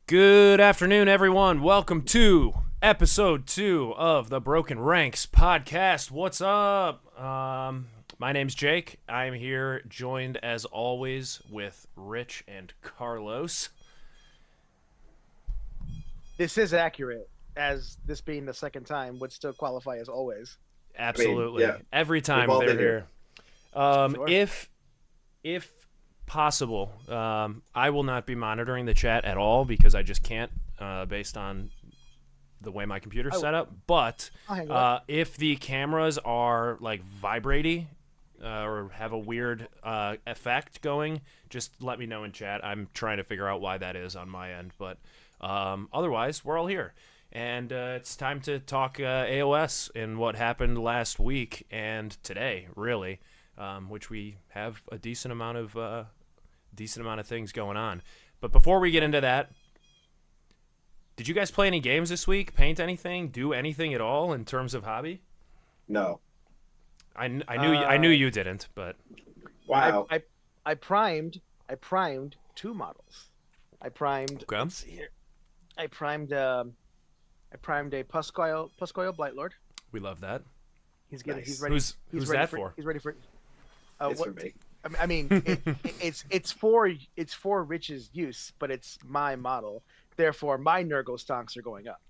Good afternoon, everyone. Welcome to episode 2 of the Broken Ranks podcast. What's up? My name's Jake. I'm here joined, as always, with Rich and Carlos. This is accurate, as this being the second time would still qualify as always. Absolutely. yeah. Every time We've all they're been here. Sure. If possible, I will not be monitoring the chat at all because I just can't, based on the way my computer's set up. But I'll hang up. if the cameras are like vibraty or have a weird effect going, just let me know in chat. I'm trying to figure out why that is on my end, but otherwise, we're all here. And it's time to talk AoS and what happened last week and today, really, which we have a decent amount of things going on. But before we get into that, did you guys play any games this week? Paint anything? Do anything at all in terms of hobby? No. I knew you didn't, but Wow. I primed two models. I primed. Okay. Let's see here. I primed a Puscoil Blightlord. we love that. He's getting. Nice. He's ready. Who's he's that ready for? He's ready for. It's for me. I mean, it's for Rich's use, but it's my model. Therefore, my Nurgle stonks are going up.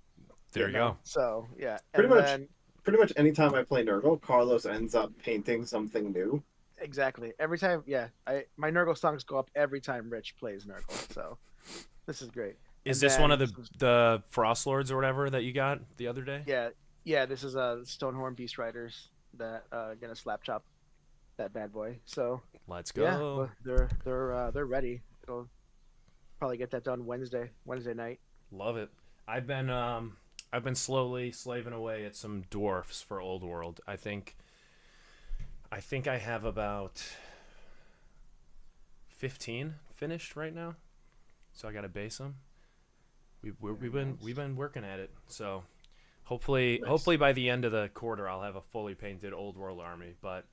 There you go. So yeah, Pretty and much. then- Pretty much anytime I play Nurgle, Carlos ends up painting something new. Exactly. Every time, yeah. My Nurgle stonks go up every time Rich plays Nurgle. So this is great. Is And this one of then- the Frost Lords or whatever that you got the other day? Yeah. This is Stonehorn Beast Riders that gonna slap chop that bad boy. So Let's go. yeah, well, they're ready. It'll probably get that done Wednesday night. Love it. I've been slowly slaving away at some dwarfs for Old World. I think I have about 15 finished right now, so I got to base them. We've been working at it, so hopefully by the end of the quarter I'll have a fully painted Old World army. But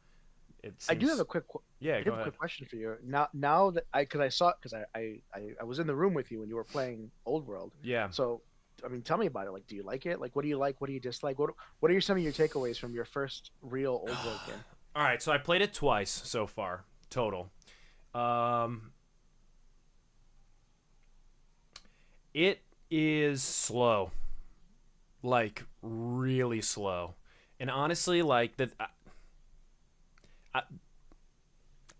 I do have a quick yeah. I Go have a ahead. quick question for you. Now that I was in the room with you when you were playing Old World. Yeah. So, I mean, tell me about it. Like, do you like it? Like, what do you like? What do you dislike? What are some of your takeaways from your first real Old World game? All right, so I played it twice so far total. It is slow, like really slow, and honestly, like that.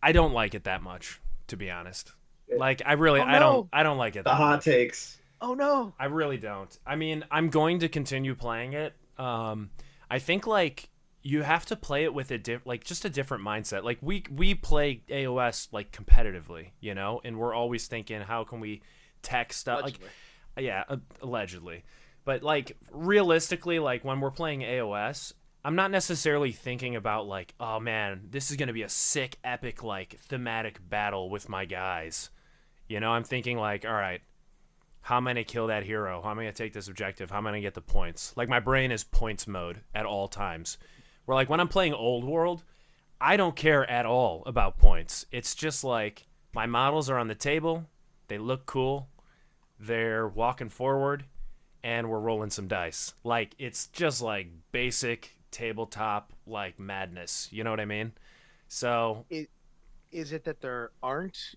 I don't like it that much, to be honest. Like I really, Oh, no. I don't like it. The that hot much. takes. Oh no! I really don't. I mean, I'm going to continue playing it. I think like you have to play it with just a different mindset. Like we play AoS like competitively, you know, and we're always thinking how can we tech stuff Allegedly. like yeah, allegedly. But like realistically, like when we're playing AoS, I'm not necessarily thinking about like, oh man, this is going to be a sick epic like thematic battle with my guys. You know, I'm thinking like, all right, how am I going to kill that hero? How am I going to take this objective? How am I going to get the points? Like, my brain is points mode at all times. Where, like, when I'm playing Old World, I don't care at all about points. It's just, like, my models are on the table. They look cool. They're walking forward. And we're rolling some dice. Like, it's just, like, basic tabletop, like, madness. You know what I mean? So... Is it that there aren't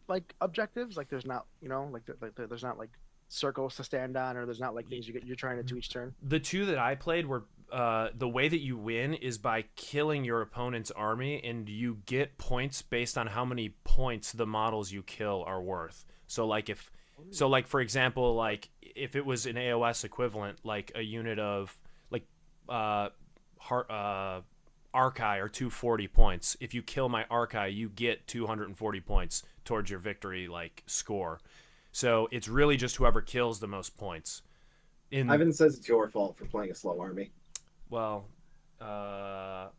like objectives? Like there's not, there's not like circles to stand on, or there's not like things you're trying to do each turn. The two that I played were the way that you win is by killing your opponent's army, and you get points based on how many points the models you kill are worth. So like for example, like if it was an AoS equivalent, like a unit of like Archai are 240 points. If you kill my Archai, you get 240 points towards your victory like score. So it's really just whoever kills the most points. Ivan says it's your fault for playing a slow army. Well, To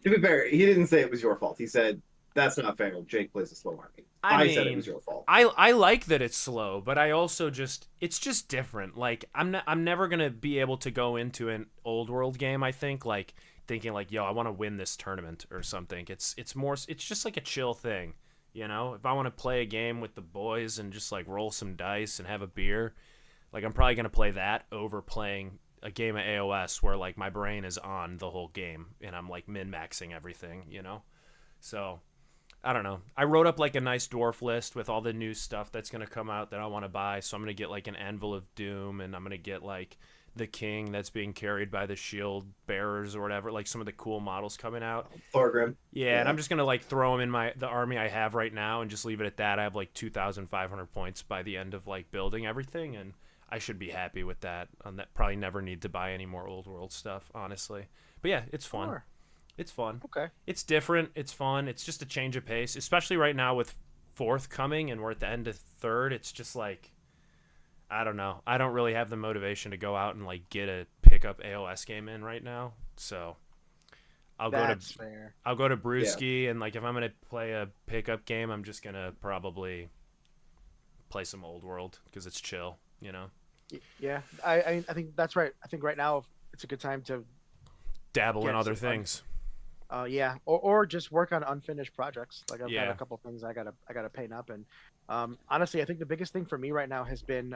be fair, he didn't say it was your fault. He said that's not fair. Jake plays a slow army. I said it was your fault. I like that it's slow, but I also it's just different. Like I'm never gonna be able to go into an Old World game. I think like thinking like, yo, I want to win this tournament or something. It's just like a chill thing. You know, if I want to play a game with the boys and just like roll some dice and have a beer, like I'm probably gonna play that over playing a game of AoS where like my brain is on the whole game and I'm like min maxing everything. You know, so I don't know. I wrote up like a nice dwarf list with all the new stuff that's gonna come out that I want to buy. So I'm gonna get like an Anvil of Doom, and I'm gonna get like the king that's being carried by the shield bearers or whatever. Like some of the cool models coming out. Thorgrim. Yeah, and I'm just gonna like throw them in the army I have right now and just leave it at that. I have like 2,500 points by the end of like building everything, and I should be happy with that. That probably never need to buy any more old world stuff, honestly. But yeah, it's fun. Sure. It's fun. Okay. It's different. It's fun. It's just a change of pace, especially right now with fourth coming and we're at the end of third. It's just like, I don't know. I don't really have the motivation to go out and like get a pickup AoS game in right now. So That's fair. I'll go to Brewski, and like if I'm gonna play a pickup game, I'm just gonna probably play some old world because it's chill. You know, Yeah, I think that's right. I think right now it's a good time to dabble in get other some things. yeah, or just work on unfinished projects. Like I've got Yeah. a couple things I gotta paint up, and honestly, I think the biggest thing for me right now has been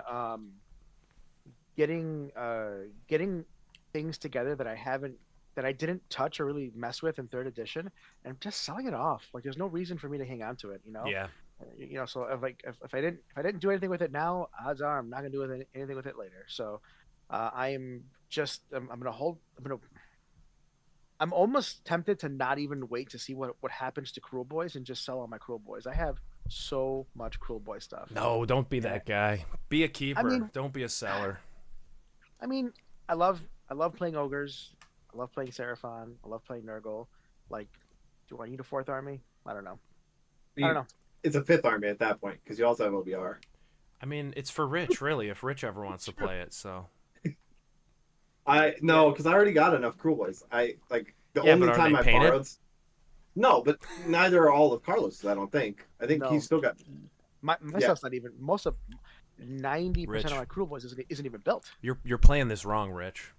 getting things together that I didn't touch or really mess with in third edition, and just selling it off. Like there's no reason for me to hang on to it, you know. Yeah. So if I didn't do anything with it now, odds are I'm not gonna do anything with it later. So I'm gonna hold. I'm almost tempted to not even wait to see what happens to Cruel Boys and just sell all my Cruel Boys. I have so much Cruel Boy stuff. No, don't be that guy. Be a keeper. mean- Don't be a seller. I mean, I love playing ogres. I love playing Seraphon. I love playing Nurgle. Like, do I need a fourth army? I don't know. I don't know. It's a fifth army at that point because you also have OBR. I mean, it's for Rich, really, if Rich ever wants to play it. So Because I already got enough Cruel Boys. The Yeah, only but are time they I painted? borrowed. No, but neither are all of Carlos's. I don't think. I think No. he's still got. My Yeah. stuff's not even. Most of 90% Rich. of my Cruel Boys isn't even built. you're playing this wrong, Rich.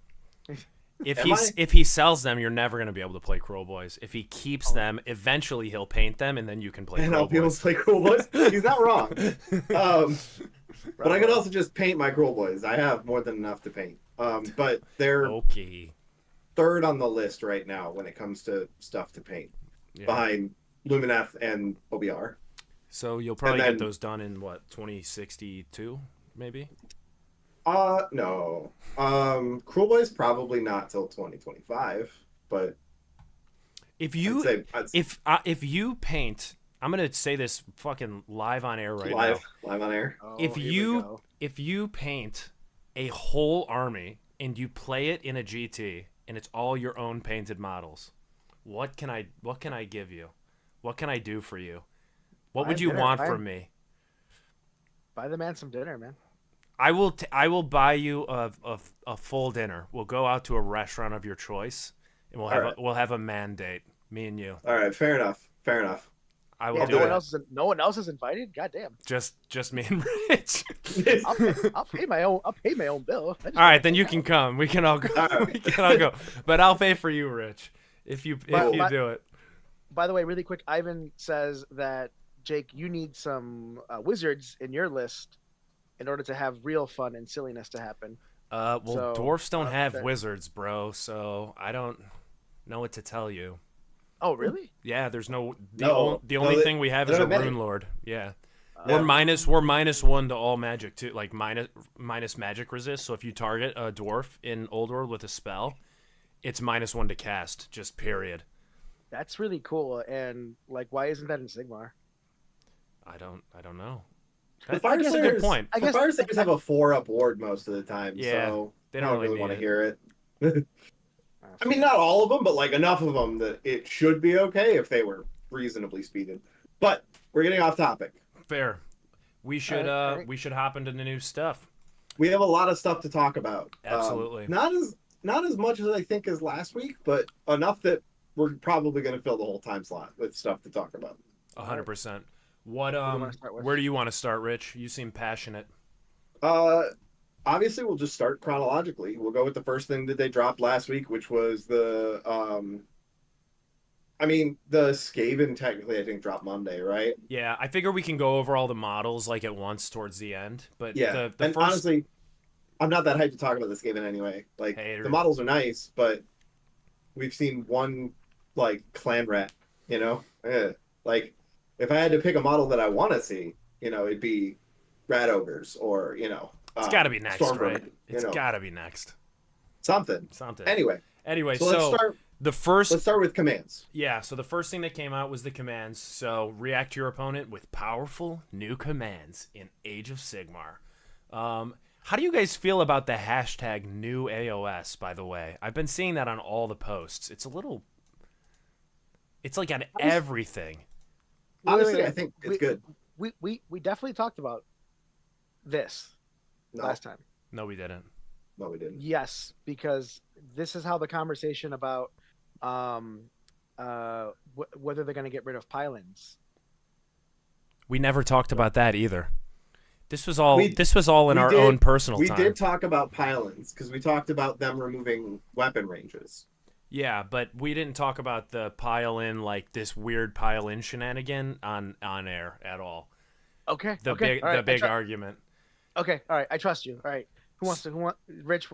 If Am I? if he sells them, you're never gonna be able to play Cruel Boys. If he keeps them, eventually he'll paint them, and then you can play And Cruel I'll be able to Boys. play Cruel Boys. He's not wrong. But I could also just paint my Cruel Boys. I have more than enough to paint. But they're Okay. third on the list right now when it comes to stuff to paint, Yeah. behind Lumineth and OBR. So you'll probably then- get those done in what 2062, maybe. No. Cruel Boys probably not till 2025, but If you I'd say if you paint, I'm gonna say this fucking live on air right live now. on air. Oh, If here we you go. if you paint a whole army and you play it in a GT and it's all your own painted models, what can I give you? What can I do for you? What Buy would you dinner, want buy- from me? buy the man some dinner, man. I will buy you a full dinner. We'll go out to a restaurant of your choice, and we'll have a mandate, me and you. All right, fair enough. I will Yeah, do do no one it. else no one else is invited. God damn. Just me and Rich. I'll pay my own bill. I just All right, wanna then hang you out. can come. We can all go. All right. We can all go. But I'll pay for you, Rich, if you But- do it. By the way, really quick, Ivan says that Jake, you need some wizards in your list in order to have real fun and silliness to happen. Well, So, dwarfs don't have okay. wizards, bro. So I don't know what to tell you. Oh, really? Yeah, there's no No, the only they- thing we have is they're a not many. rune lord. Yeah. Yeah. We're -1 to all magic too, like minus magic resist. So if you target a dwarf in Old World with a spell, it's -1 to cast, just period. That's really cool. And like, why isn't that in Sigmar? I don't know. The That's a good point. I The guess- Firesayers have a 4-up ward most of the time, Yeah, so They I don't don't really need want to it. hear it. I mean, not all of them, but like enough of them that it should be okay if they were reasonably speeded. But we're getting off topic. Fair. We should Alright. we should hop into the new stuff. We have a lot of stuff to talk about. Absolutely. Not as much as I think as last week, but enough that we're probably going to fill the whole time slot with stuff to talk about. 100%. What do you wanna start with? where do you want to start, Rich? You seem passionate. Obviously, we'll just start chronologically. We'll go with the first thing that they dropped last week, which was the I mean, the Skaven technically, I think, dropped Monday, right? Yeah, I figure we can go over all the models like at once towards the end. But Yeah. the And first honestly, I'm not that hyped to talk about the Skaven anyway. Like, the hater. models are nice, but we've seen one, like, clan rat, you know? Like, if I had to pick a model that I want to see, it'd be rat ogres or, It's got to be next, storm right? vermin, It's got to be next. something. Something. Anyway, Anyway, so let's start. the first Let's start with commands. yeah, so the first thing that came out was the commands. So react to your opponent with powerful new commands in Age of Sigmar. How do you guys feel about the hashtag new AoS, by the way? I've been seeing that on all the posts. It's like on everything. Honestly, I think it's good. We definitely talked about this No, last time. No, we didn't. no, we didn't. Yes, because this is how the conversation about whether they're going to get rid of pylons. We never talked about that either. This was all in we our did- own personal We time. did talk about pylons because we talked about them removing weapon ranges. Yeah, but we didn't talk about the pile in, like this weird pile in shenanigan on air at all. Okay. The okay. big all right, the big I tru- argument. Okay. All right. I trust you. All right. Rich?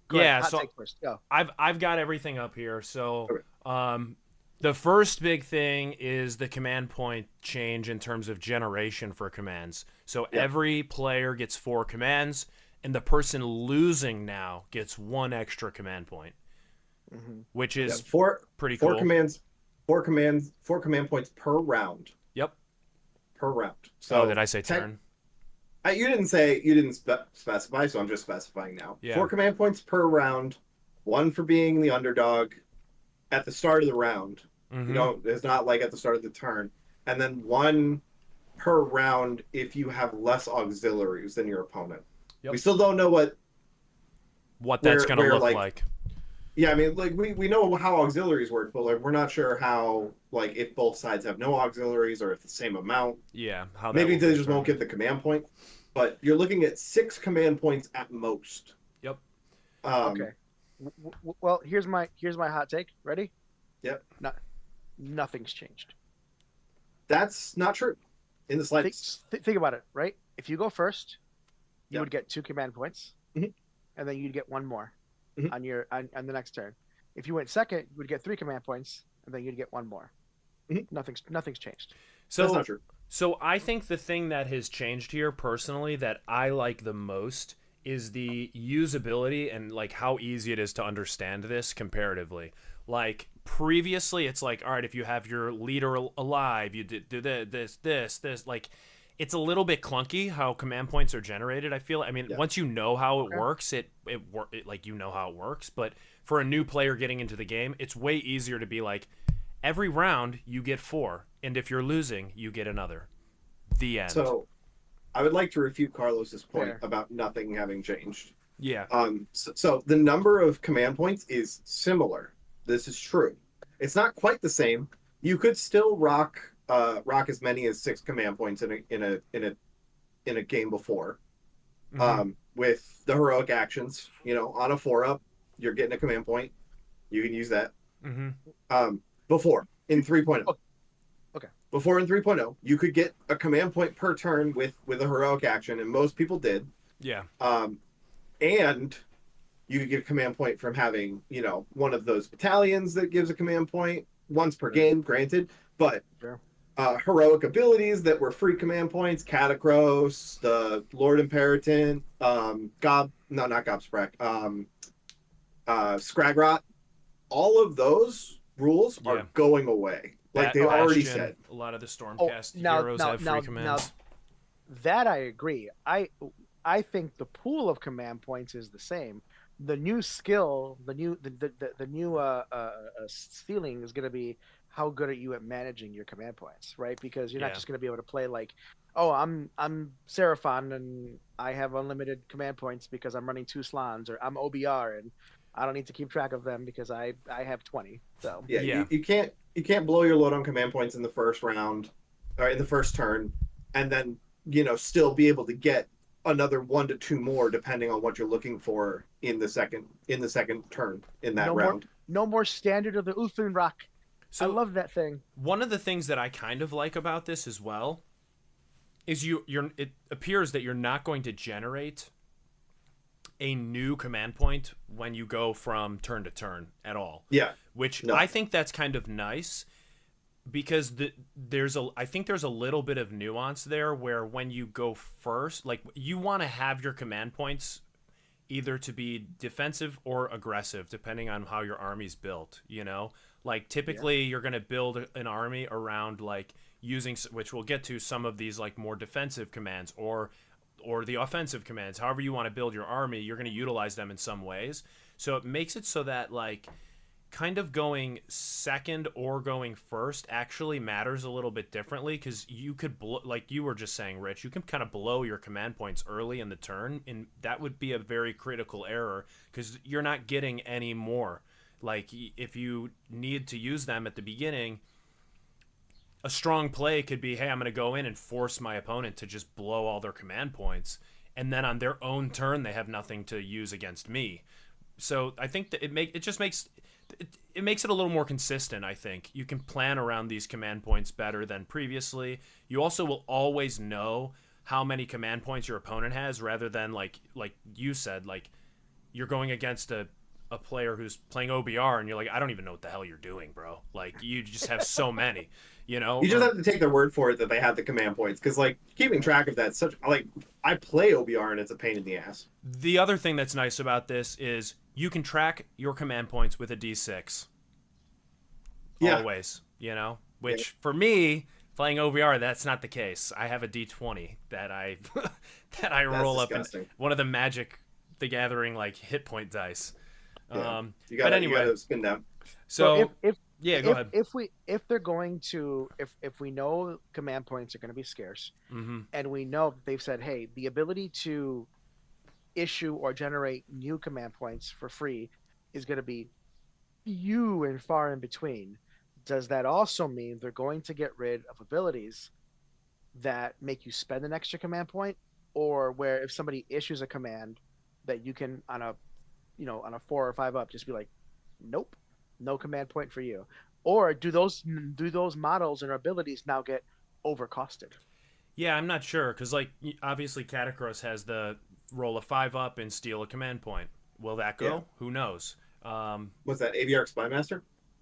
Go Yeah, ahead. Hot so take first. Go. I've got everything up here. So Okay. the first big thing is the command point change in terms of generation for commands. So Yeah. every player gets 4 commands, and the person losing now gets 1 extra command point, Mm-hmm. which Yeah, is four pretty four cool. commands, 4 command points per round. Yep. Per round. So Oh, did I say tech- turn? you didn't specify, so I'm just specifying now. Yeah. 4 command points per round, 1 for being the underdog at the start of the round. Mhm. It's not like at the start of the turn, and then 1 per round if you have less auxiliaries than your opponent. Yep. We still don't know what. What that's going to where, look like- like. Yeah, I mean, like we know how auxiliaries work, but like we're not sure how, like, if both sides have no auxiliaries or if the same amount. Yeah, how that Maybe will they just won't determine. get the command point, but you're looking at 6 command points at most. Yep. Okay. Well, here's my hot take. Ready? Yep. Nothing's changed. That's not true in the slightest. Think about it. Right? If you go first, you Yeah. would get 2 command points, Mhm. and then you'd get 1 more Mhm. on the next turn. If you went second, you would get 3 command points, and then you'd get 1 more. Mhm. Nothing's changed. So That's not true. So I think the thing that has changed here personally that I like the most is the usability and like how easy it is to understand this comparatively. Like previously it's like, all right, if you have your leader alive, you do this, like it's a little bit clunky how command points are generated. I feel, I mean, Yeah. once you know how it Okay. works, it like you know how it works, but for a new player getting into the game, it's way easier to be like every round you get 4, and if you're losing, you get another. The end. So, I would like to refute Carlos's point Fair. about nothing having changed. Yeah. So the number of command points is similar. This is true. It's not quite the same. You could still rock as many as 6 command points in a game before. Mhm. With the heroic actions, on a 4-up, you're getting a command point. You can use that. Mhm. Before in 3.0. Okay. Before in 3.0, you could get a command point per turn with a heroic action, and most people did. Yeah. And you could get a command point from having, one of those battalions that gives a command point once per game, granted. But Sure. Heroic abilities that were free command points, Catacross, the Lord Imperatant, not Gobsprack, Scragrot, all of those rules Yeah. are going away. Like Bat- they already Bastion, said. a lot of the Oh, Stormcast heroes have free commands. That I agree. I think the pool of command points is the same. The new skill, the new ceiling is going to be how good are you at managing your command points, right? Because you're Yeah. not just going to be able to play like, oh, I'm Seraphon and I have unlimited command points because I'm running 2 slans, or I'm OBR and I don't need to keep track of them because I have 20. So Yeah, Yeah. You can't blow your load on command points in the first round or in the first turn, and then still be able to get another 1 to 2 more depending on what you're looking for in the second turn in that no round. more standard of the Uthun Rock. So I love that thing. one of the things that I kind of like about this as well is it appears that you're not going to generate a new command point when you go from turn to turn at all. Yeah. Which No. I think that's kind of nice because I think there's a little bit of nuance there where when you go first, like you want to have your command points either to be defensive or aggressive depending on how your army's built, you know? Like typically you're going to build an army around like using, which we'll get to, some of these like more defensive commands or the offensive commands. However you want to build your army, you're going to utilize them in some ways. So it makes it so that like kind of going second or going first actually matters a little bit differently because you could like you were just saying, Rich, you can kind of blow your command points early in the turn, and that would be a very critical error because you're not getting any more. Like if you need to use them at the beginning, a strong play could be, hey, I'm going to go in and force my opponent to just blow all their command points, and then on their own turn they have nothing to use against me. So I think that it makes it a little more consistent. I think you can plan around these command points better than previously. You also will always know how many command points your opponent has, rather than like you said, like you're going against a player who's playing OBR and you're like, I don't even know what the hell you're doing, bro. Like you just have so many, you know. You just have to take their word for it that they have the command points, because like keeping track of that, such like I play OBR and it's a pain in the ass. The other thing that's nice about this is you can track your command points with a D6. Yeah. Always, you know, which for me, playing OBR, that's not the case. I have a D20 that I roll disgusting. up in one of the Magic the Gathering like hit point dice. Yeah. You But anyway, gotta spin down. so if yeah, go ahead. If they're going to if we know command points are going to be scarce, Mm-hmm. and we know that they've said, hey, the ability to issue or generate new command points for free is going to be few and far in between. Does that also mean they're going to get rid of abilities that make you spend an extra command point, or where if somebody issues a command that you can on a 4 or 5 up just be like, nope, no command point for you? Or do those models and abilities now get overcosted? Yeah, I'm not sure because like obviously Catacross has the roll a 5 up and steal a command point. Will that go? Yeah. Who knows? What's that? AVR Spymaster?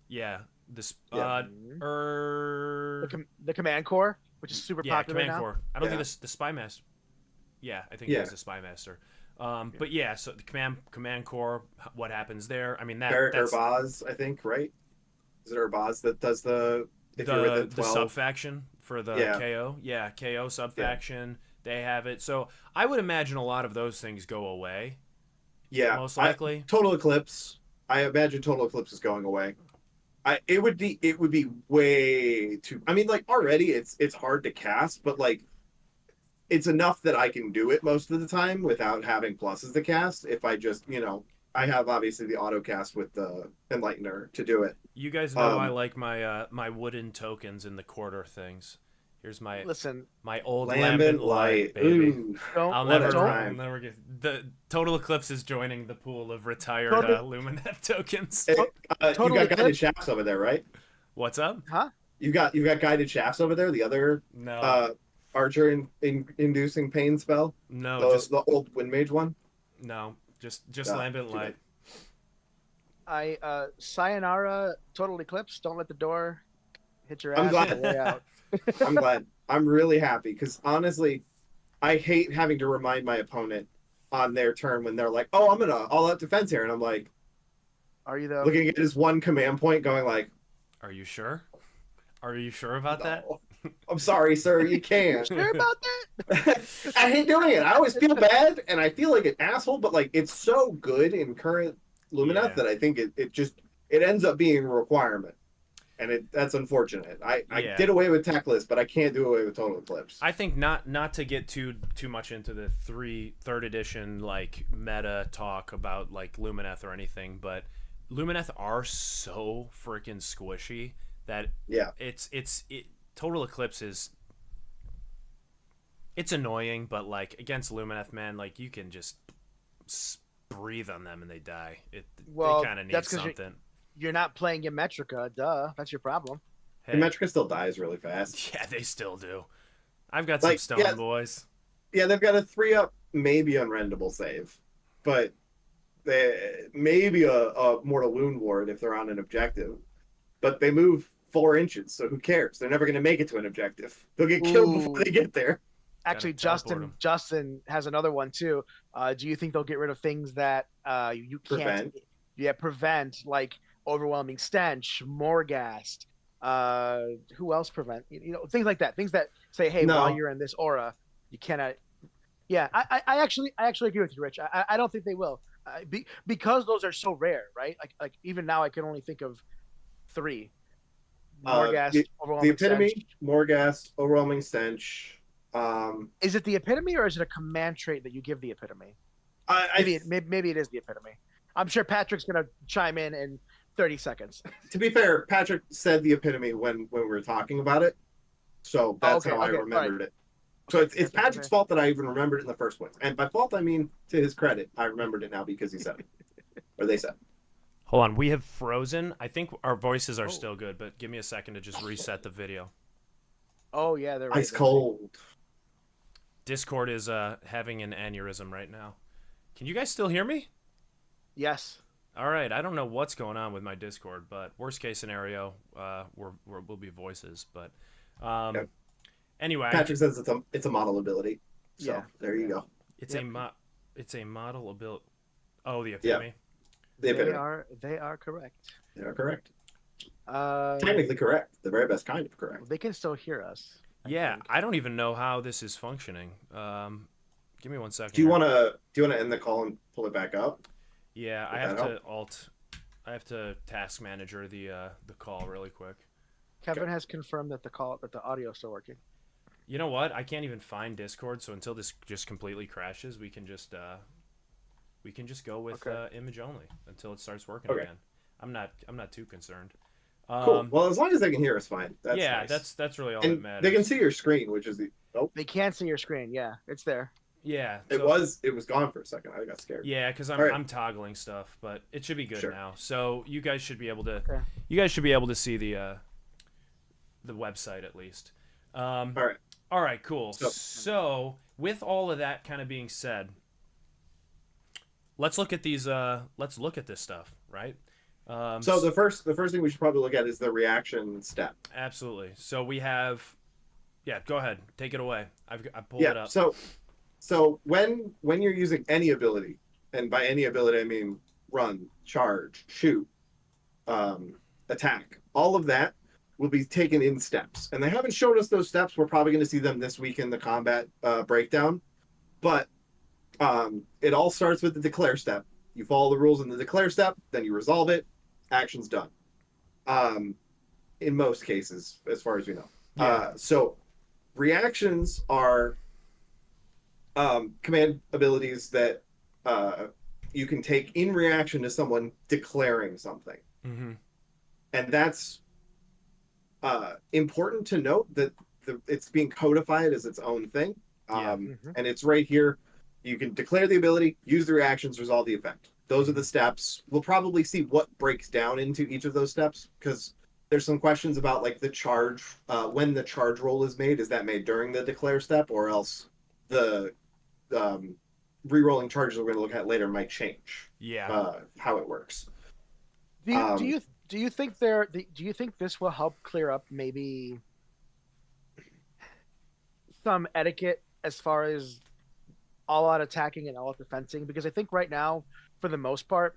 Yeah, this Yeah. The command core, which is super popular command now. core. I don't Yeah. think the spy master. Yeah, I think Yeah. it was the spy master. But yeah, so the command core, what happens there? I mean that's Urbaz, I think, right? Is it Urbaz that does the if you're within the 12? sub faction for the Yeah. KO. Yeah, KO sub faction. They have it. So I would imagine a lot of those things go away. Yeah, Most likely. Total Eclipse. I imagine Total Eclipse is going away. It would be way too. I mean, like already it's hard to cast, but like it's enough that I can do it most of the time without having pluses to cast. If I just I have obviously the auto cast with the Enlightener to do it. You guys know I like my my wooden tokens in the quarter things. Here's my old Lambent Light, baby. Ooh, I'll what a never time. get the Total Eclipse is joining the pool of retired Lumineth tokens. Hey, you Total got Eclipse? guided shafts over there, right? What's up? Huh? You've got Oh. guided shafts over there. The other No, archer inducing pain spell. no, just the old wind mage one. no, just Yeah, Lambent too Light. Sayonara Total Eclipse. Don't let the door hit your ass I'm on glad. the way out. I'm glad. I'm really happy because honestly, I hate having to remind my opponent on their turn when they're like, "Oh, I'm gonna all out defense here," and I'm like, Are you though? looking at his one command point, going like, Are you sure? Are you sure about that? "No, I'm sorry, sir, you can't." Sure about that? I hate doing it. I always feel bad, and I feel like an asshole. But like, it's so good in current Lumineth Yeah. that I think it ends up being a requirement, and that's unfortunate. I Yeah. did away with Techless, but I can't do away with Total Eclipse. I think not to get too much into the third edition like meta talk about like Lumineth or anything, but Lumineth are so freaking squishy that Yeah. Total Eclipse is it's annoying, but like against Lumineth, man, like you can just breathe on them and they die. They Well, kind of need that's 'cause something. You're not playing Metrica, duh. That's your problem. Hey, Symmetrica still dies really fast. yeah, they still do. I've got some Like, stone boys. yeah, they've got a 3-up, maybe unrendable save, but maybe a Mortal Wound Ward if they're on an objective. But they move 4 inches, so who cares? They're never going to make it to an objective. They'll get killed before they get there. Actually, Gotta teleport 'em. Justin has another one too. Do you think they'll get rid of things that you can't Prevent. prevent, like overwhelming stench, Morghast? Who else prevent? Things like that. Things that say, hey, No. while you're in this aura, you cannot. Yeah, I actually agree with you, Rich. I don't think they will, because those are so rare, right? Like even now, I can only think of 3: Morghast, The overwhelming Epitome, stench. Morghast, Overwhelming Stench. Is it the Epitome, or is it a command trait that you give the Epitome? Maybe it is the Epitome. I'm sure Patrick's gonna chime in 30 seconds. To be fair, Patrick said the Epitome when we were talking about it, so that's Okay, how I okay, remembered it. So it's Patrick's fault that I even remembered it in the first place. And by fault, I mean to his credit, I remembered it now because he said it. Or they said it. Hold on, we have frozen. I think our voices are Oh. still good, but give me a second to just reset the video. Oh yeah, they're right. Ice cold. Discord is having an aneurysm right now. Can you guys still hear me? Yes. All right, I don't know what's going on with my Discord, but worst case scenario, will be voices. But Okay. anyway, Patrick says it's a model ability. So Yeah. there you go. it's Yep. it's a model ability. Oh, the Epitome. The They Epitome. they are correct. They are correct. Uh, Technically correct. The very best kind of correct. they can still hear us. Yeah, think. I don't even know how this is functioning. Give me 1 second. Do you here. want to end the call and pull it back up? Yeah, Would I have that to I have to task manager the call really quick. Kevin has confirmed that the audio is still working. You know what? I can't even find Discord, so until this just completely crashes, we can just go with Okay. image only until it starts working Okay. again. I'm not too concerned. Cool. Well, as long as they can hear us fine. That's yeah, nice. that's really all that And matters. they can see your screen, which is the They can't see your screen. Yeah, it's there. Yeah, it so- was gone for a second. I got scared. Yeah, because I'm All right. I'm toggling stuff, but it should be good Sure. now. So you guys should be able to Okay. see the website at least. All right. All right, cool. So- So with all of that kind of being said, let's look at these. Let's look at this stuff, right? So the first thing we should probably look at is the reaction step. Absolutely. So we have. Yeah, go ahead. Take it away. I pulled it Yeah. up. So when you're using any ability, and by any ability I mean run, charge, shoot, attack, all of that will be taken in steps. And they haven't showed us those steps. We're probably going to see them this week in the combat breakdown. But it all starts with the declare step. You follow the rules in the declare step, then you resolve it. Action's done. In most cases, as far as we know. Yeah. So reactions are command abilities that you can take in reaction to someone declaring something. Mm-hmm. And that's important to note that it's being codified as its own thing. Yeah. And it's right here. You can declare the ability, use the reactions, resolve the effect. Those are the steps. We'll probably see what breaks down into each of those steps because there's some questions about like the charge, when the charge roll is made. Is that made during the declare step, or else the re-rolling charges we're going to look at later might change Yeah. how it works. Do you think this will help clear up maybe some etiquette as far as all out attacking and all out defensing? Because I think right now, for the most part,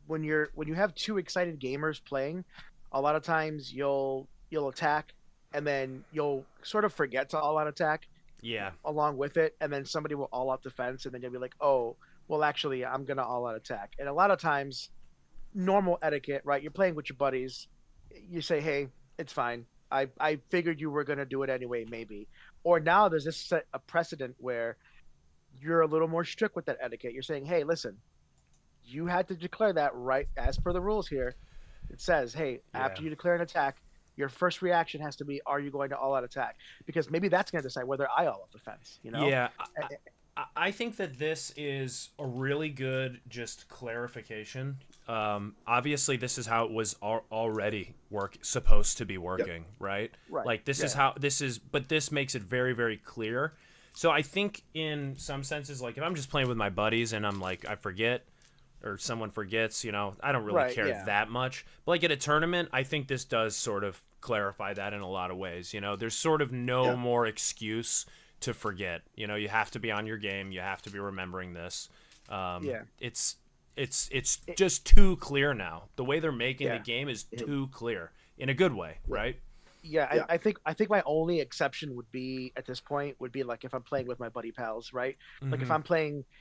when you have two excited gamers playing, a lot of times you'll attack and then you'll sort of forget to all out attack Yeah. along with it, and then somebody will all out defense, and then you'll be like, oh, well, actually, I'm gonna all out attack. And a lot of times, normal etiquette, right? You're playing with your buddies. You say, hey, it's fine. I figured you were gonna do it anyway, maybe. Or now there's this set a precedent where you're a little more strict with that etiquette. You're saying, hey, listen, you had to declare that right as per the rules here. It says, hey, after you declare an attack, your first reaction has to be, are you going to all out attack? Because maybe that's going to decide whether I all out defense, you know? Yeah. I think that this is a really good just clarification obviously this is how it was already supposed to be working, right? Right. Like this is how this is, but this makes it very, very clear. So I think in some senses, like if I'm just playing with my buddies and I'm like, I forget or someone forgets, I don't really Right, care yeah. that much. But like at a tournament, I think this does sort of clarify that in a lot of ways. There's sort of no more excuse to forget. You have to be on your game. You have to be remembering this. Yeah. It's It- just too clear now. The way they're making the Yeah. game is too clear in a good way, right? Yeah, Yeah. I think my only exception would be at this point would be like if I'm playing with my buddy pals, right? Like Mhm.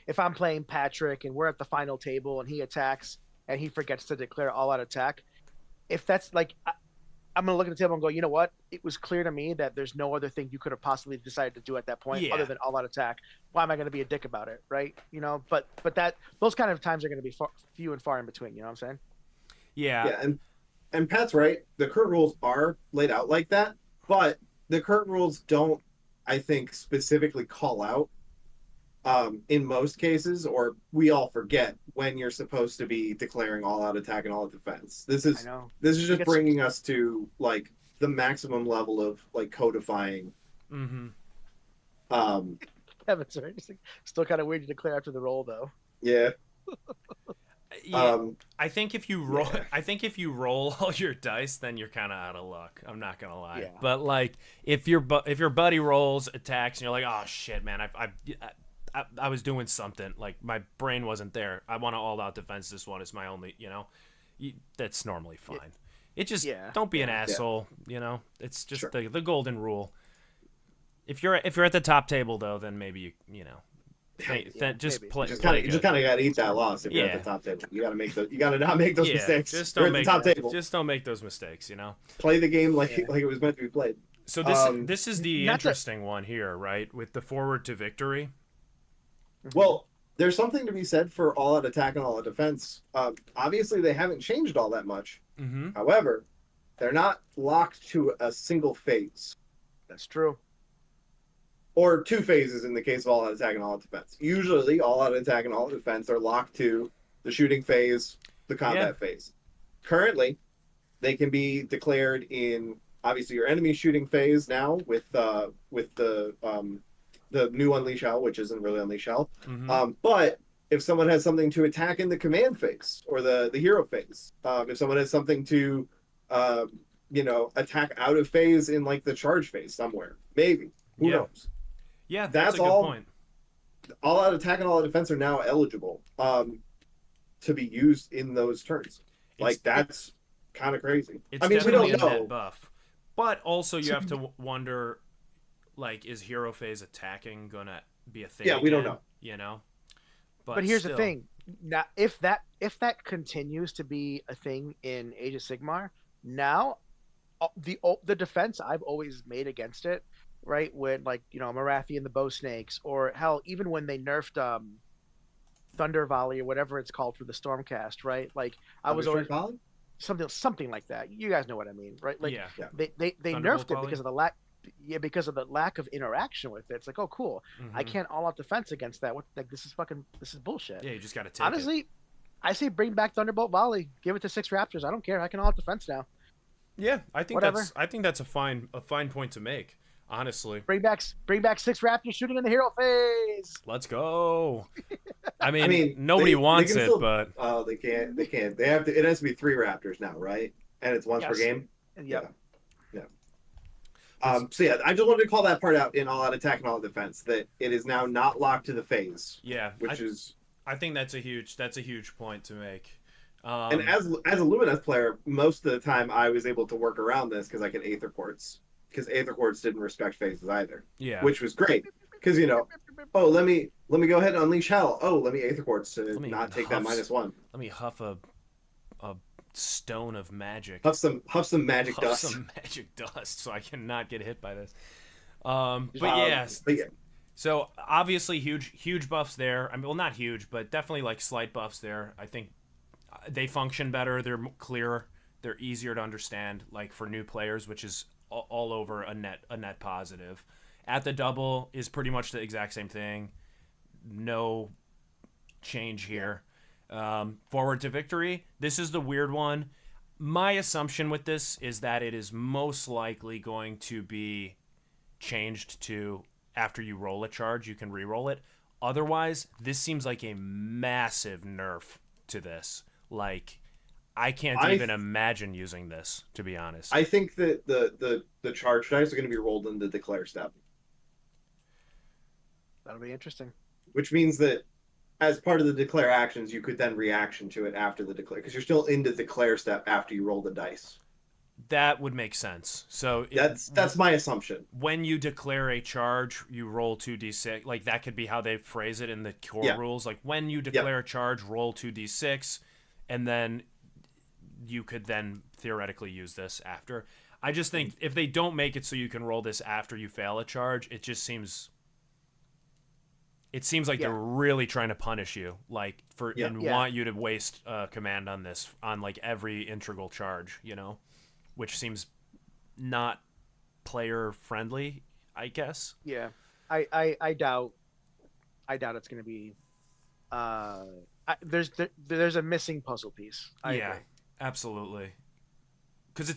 if I'm playing Patrick and we're at the final table and he attacks and he forgets to declare all out attack. If that's like I'm gonna look at the table and go, you know what? It was clear to me that there's no other thing you could have possibly decided to do at that point Yeah. other than all out attack. Why am I gonna be a dick about it, right? But those kind of times are gonna be few and far in between. You know what I'm saying? Yeah. Yeah, and Pat's right. The current rules are laid out like that, but the current rules don't, I think, specifically call out in most cases, or we all forget when you're supposed to be declaring all out attack and all out defense. This I is know. just bringing us to like the maximum level of like codifying. Mhm. Kevin's right. Still kind of weird to declare after the roll, though. Yeah. Yeah. I think if you roll, I think if you roll all your dice, then you're kind of out of luck. I'm not gonna lie. Yeah. But like, if your buddy rolls attacks and you're like, oh shit, man, I was doing something. Like my brain wasn't there. I want to all out defense. This one is my only. That's normally fine. It just don't be an asshole. It's just Sure. the golden rule. If you're at the top table though, then maybe just maybe. play. You just play kind of got to eat that loss if you're Yeah. at the top table. You got to make those. You got to not make those mistakes. Just You're don't at make the top table. Just don't make those mistakes. Play the game like it was meant to be played. So this is the interesting one here, right? With the forward to victory. Well, there's something to be said for all out attack and all out defense. Obviously, they haven't changed all that much. Mm-hmm. However, they're not locked to a single phase. That's true. Or two phases in the case of all out attack and all out defense. Usually, all out attack and all out defense are locked to the shooting phase, the combat phase. Currently, they can be declared in obviously your enemy shooting phase now with the new Unleash Hell, which isn't really Unleash Hell. Mm-hmm. But if someone has something to attack in the command phase or the hero phase, if someone has something to attack out of phase in like the charge phase somewhere, maybe. Who knows? Yeah, that's a good point. All out attack and all out defense are now eligible to be used in those turns. That's kind of crazy. It's we definitely don't a know. net buff. But also you have to wonder, like, is hero phase attacking gonna be a thing? Yeah, we don't know. But here's the thing: now, if that continues to be a thing in Age of Sigmar, now the defense I've always made against it, right? When Marathi and the Bow Snakes, or hell, even when they nerfed Thunder Volley or whatever it's called for the Stormcast, right? Like I was always Volley? something like that. You guys know what I mean, right? Like they Thunderbolt nerfed it Volley? because of the lack. Yeah, because of the lack of interaction with it. It's like, oh, cool. I can't all out defense against that. This is bullshit. Yeah, you just gotta take Honestly, I say bring back Thunderbolt Volley. Give it to 6 Raptors. I don't care. I can all out defense now. Yeah, I think Whatever. that's a fine point to make. Honestly, Bring back 6 Raptors shooting in the hero phase. let's go. I mean nobody wants they it, still, but they can't. They have to. It has to be 3 Raptors now, right? And it's once per game. Yep. So yeah, I just wanted to call that part out in all out attack and all out defense, that it is now not locked to the phase. Yeah, I think that's a huge point to make. And as a Lumineth player, most of the time I was able to work around this because I could Aether Quartz, because Aether Quartz didn't respect phases either. Yeah, which was great because oh, let me go ahead and unleash hell. Oh, let me Aether Quartz to not take that -1. Let me huff a stone of magic. Huff some magic dust. Some magic dust, so I cannot get hit by this. But yes. So obviously huge buffs there. I mean, well, not huge, but definitely like slight buffs there. I think they function better. They're clearer. They're easier to understand, like for new players, which is all over a net positive. At the double is pretty much the exact same thing. No change here. Forward to Victory. This is the weird one. My assumption with this is that it is most likely going to be changed to after you roll a charge, you can re-roll it. Otherwise, this seems like a massive nerf to this. Like, I can't even imagine using this, to be honest. I think that the charge dice are going to be rolled in the declare step. That'll be interesting. Which means that as part of the declare actions, you could then reaction to it after the declare, because you're still in the declare step after you roll the dice. That would make sense. So that's my assumption. When you declare a charge, you roll 2d6. Like, that could be how they phrase it in the core rules. Like, when you declare a charge, roll 2d6, and then you could then theoretically use this after. I just think if they don't make it so you can roll this after you fail a charge, it just seems... It seems like they're really trying to punish you, like want you to waste command on this, on like every integral charge, you know, which seems not player friendly, I guess. Yeah, I doubt it's going to be. There's a missing puzzle piece. I agree. Absolutely. Because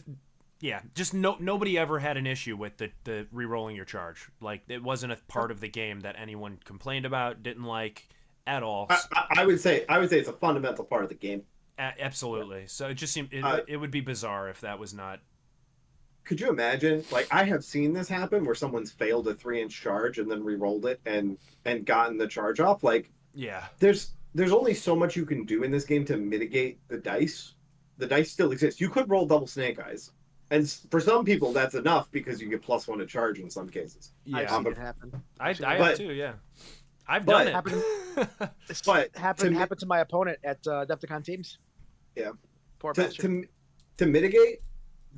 just nobody ever had an issue with the re-rolling your charge. Like, it wasn't a part of the game that anyone complained about, didn't like at all. I would say it's a fundamental part of the game. Absolutely. So it just seemed it would be bizarre if that was not. Could you imagine? Like, I have seen this happen where someone's failed a 3-inch charge and then re-rolled it and gotten the charge off. Like, there's only so much you can do in this game to mitigate the dice. The dice still exist. You could roll double snake eyes. And for some people, that's enough because you get +1 to charge in some cases. Yeah, I've seen it happen. I have too. Yeah, I've done it. Happened to my opponent at Adepticon Teams. Yeah. Poor to mitigate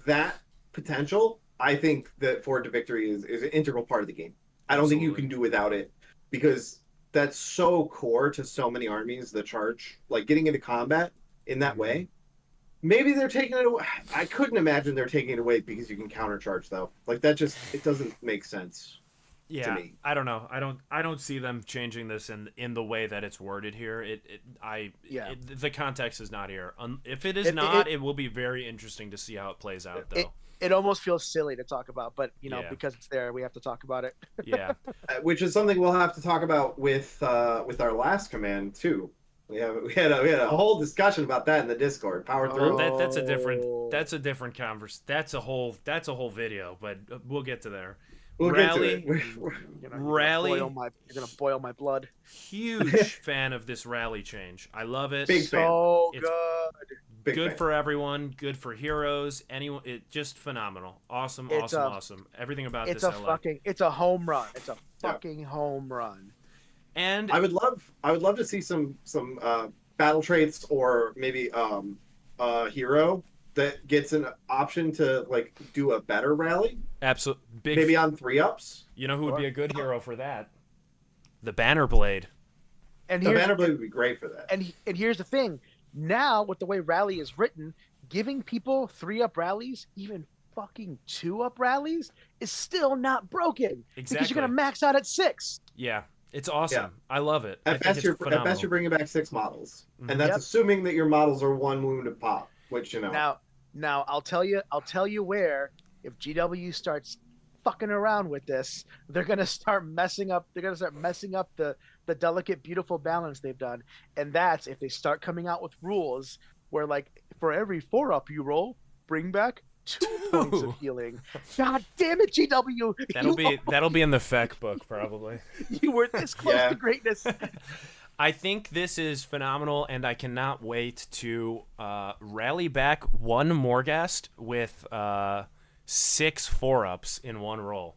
that potential, I think that Forward to Victory is an integral part of the game. I don't think you can do without it, because that's so core to so many armies. The charge, like getting into combat in that way. Maybe they're taking it away. I couldn't imagine they're taking it away because you can countercharge, though. Like, that it doesn't make sense to me. I don't know. I don't see them changing this in the way that it's worded here. The context is not here. If it is it will be very interesting to see how it plays out, though. It almost feels silly to talk about, but because it's there, we have to talk about it. Yeah, which is something we'll have to talk about with our last command too. We had a whole discussion about that in the Discord. Power through. That's a different converse. That's a whole video, but we'll get to there. We'll Rally. Get to it. Rally. You're gonna boil my blood. Huge fan of this rally change. I love it. Big fan. So good. Good for everyone. Good for heroes. Anyone. It just phenomenal. Awesome. Everything about this. It's a home run. It's a fucking home run. And I would love to see some battle traits, or maybe a hero that gets an option to like do a better rally. Absolutely. Maybe on 3-ups. You know who would be a good hero for that? The Banner Blade. And the Banner Blade would be great for that. And here's the thing. Now, with the way Rally is written, giving people 3-up rallies, even fucking 2-up rallies, is still not broken. Exactly. Because you're gonna max out at 6. Yeah. It's awesome. Yeah. I love it. At best, you're bringing back 6 models, and that's assuming that your models are 1 wounded pop. Which Now I'll tell you where, if GW starts fucking around with this, they're gonna start messing up. They're gonna start messing up the delicate, beautiful balance they've done, and that's if they start coming out with rules where, like, for every 4-up you roll, bring back 2 points of healing. God damn it, GW! That'll be in the FEC book probably. You were this close to greatness. I think this is phenomenal, and I cannot wait to rally back 1 Morghast with 6 4-ups in 1 roll.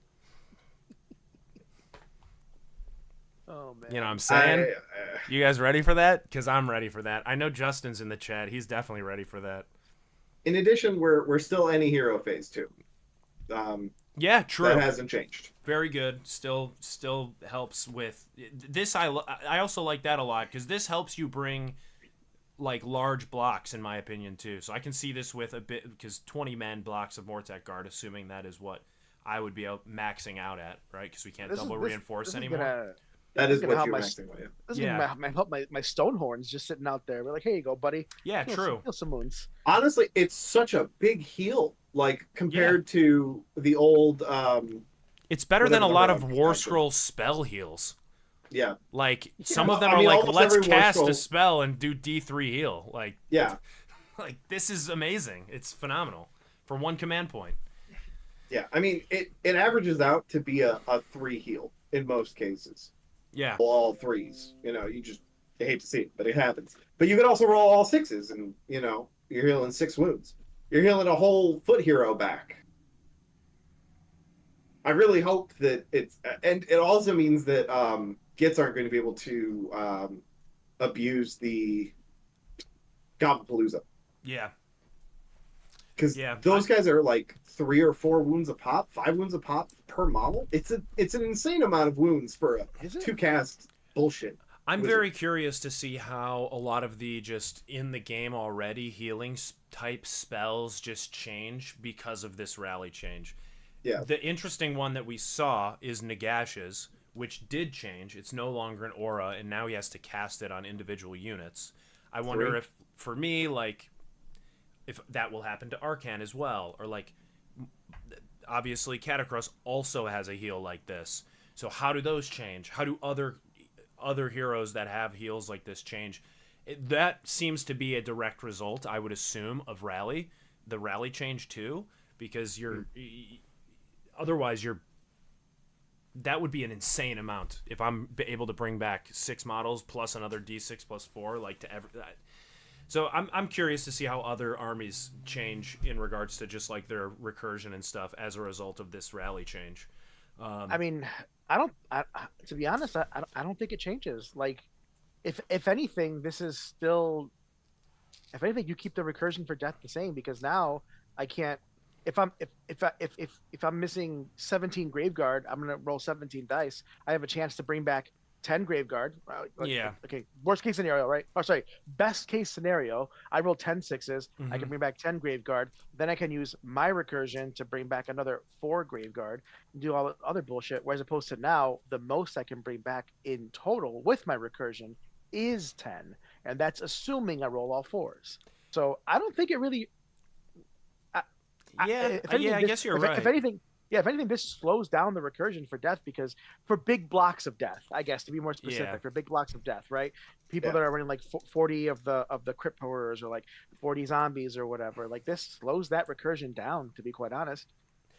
Oh man! You know what I'm saying? You guys ready for that? Because I'm ready for that. I know Justin's in the chat. He's definitely ready for that. In addition, we're still any hero phase 2. Yeah, true. That hasn't changed. Very good. Still helps with this. I also like that a lot, because this helps you bring like large blocks, in my opinion, too. So I can see this with a bit, because 20-man blocks of Mortek Guard, assuming that is what I would be maxing out at, right? Because we can't double reinforce anymore. That This is is gonna what help you're my maxing with. this is Yeah. gonna help my stone horns just sitting out there. We're like, here you go, buddy. Yeah, true. Heal some wounds. Honestly, it's such a big heal, like compared to the old It's better than whatever a the lot rogue of War sounds like. Scroll spell heals. Yeah. Like Yeah. some Well, of them I are mean, like, almost let's every War cast Scroll- a spell and do D3 heal. Like, Yeah. like this is amazing. It's phenomenal for one command point. Yeah. I mean, it averages out to be a 3 heal in most cases. Yeah. Well, all 3s. You know, you hate to see it, but it happens. But you could also roll all 6s, and you know, you're healing 6 wounds. You're healing a whole foot hero back. I really hope that and it also means that Gits aren't going to be able to abuse the Gobblepalooza. Yeah. Because Yeah, those guys are like 3 or 4 wounds a pop, 5 wounds a pop per model. It's an insane amount of wounds for a Is it? 2-cast bullshit. I'm Wizard. very curious to see how a lot of the just in the game already healing type spells just change because of this rally change. Yeah. The interesting one that we saw is Nagash's, which did change. It's no longer an aura, and now he has to cast it on individual units. I wonder 3. if, for me, like, if that will happen to Arcan as well, or like, obviously Catacross also has a heal like this. So how do those change? How do other heroes that have heals like this change? That seems to be a direct result, I would assume, of rally, the rally change too, because otherwise that would be an insane amount if I'm able to bring back 6 models plus another D6 plus 4, like to ever. So I'm curious to see how other armies change in regards to just like their recursion and stuff as a result of this rally change. I mean, to be honest, I don't think it changes. Like, if anything, this is still, if anything, you keep the recursion for death the same, because now I can't. If I'm missing 17 Graveguard, I'm gonna roll 17 dice. I have a chance to bring back 10 Graveguard. Yeah. Okay. Worst case scenario, right? Oh, sorry. Best case scenario, I roll 10 sixes. I can bring back 10 Graveguard. Then I can use my recursion to bring back another 4 Graveguard and do all the other bullshit. Whereas opposed to now, the most I can bring back in total with my recursion is 10. And that's assuming I roll all 4s. So I don't think it really. I guess you're right. If anything, this slows down the recursion for death, because for big blocks of death, I guess, to be more specific, Yeah. for big blocks of death, right? People that are running like 40 of the crypt horrors, or like 40 zombies or whatever, like this slows that recursion down, to be quite honest.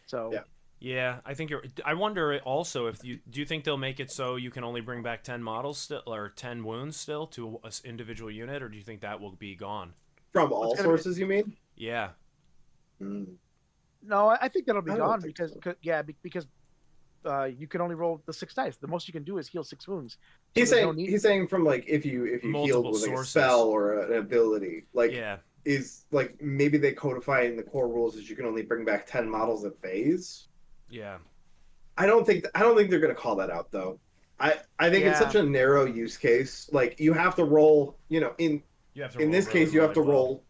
So Yeah, I think I wonder also if do you think they'll make it so you can only bring back 10 models still, or 10 wounds still to an individual unit, or do you think that will be gone? From all sources, you mean? Yeah. No, I think that'll be I don't gone think because you can only roll the 6 dice. The most you can do is heal 6 wounds. So He's there's saying no need- he's saying from like if you Multiple healed with like sources. a spell or an ability, like Yeah. is like maybe they codify in the core rules that you can only bring back 10 models a phase. Yeah. I don't think they're gonna call that out though. I think it's Yeah. such a narrow use case. Like you have to roll, you know, in this case you have to roll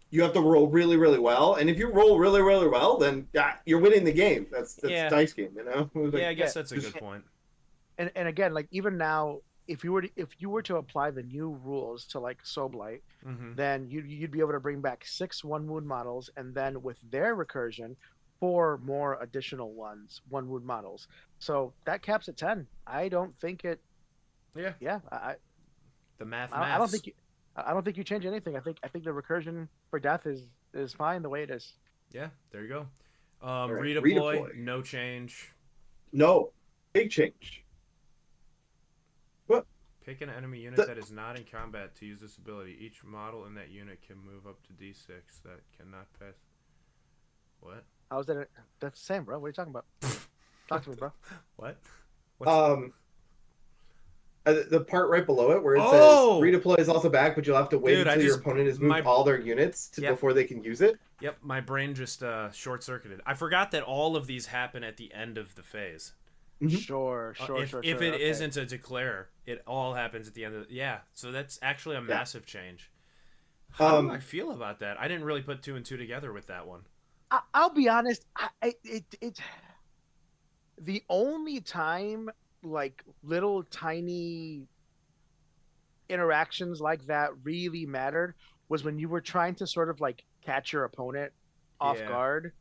really, really well. And if you roll really, really well, then you're winning the game. That's Yeah. a dice game, you know? Like, Yeah, I guess that's a good point. and again, like even now, if you were to apply the new rules to like Soblight, then you'd be able to bring back 6 1-wound models, and then with their recursion, 4 more additional 1-wound models. So that caps at 10. I don't think it. Yeah. Yeah, The math. I don't think you change anything. I think the recursion for death is fine the way it is. Yeah, there you go. right, Redeploy, no change. No, big change. What? Pick an enemy unit that is not in combat to use this ability. Each model in that unit can move up to D6 that cannot pass. What? How's that? That's the same, bro. What are you talking about? Talk to me, bro. What? The part right below it where it Oh! says redeploy is also back, but you'll have to wait Dude, until your opponent has moved all their units before they can use it. Yep, my brain just short-circuited. I forgot that all of these happen at the end of the phase. Sure. If it isn't a declare, it all happens at the end of yeah. So that's actually a massive change. How do I feel about that? I didn't really put 2 and 2 together with that one. I'll be honest. The only time like little tiny interactions like that really mattered was when you were trying to sort of like catch your opponent off Yeah. guard.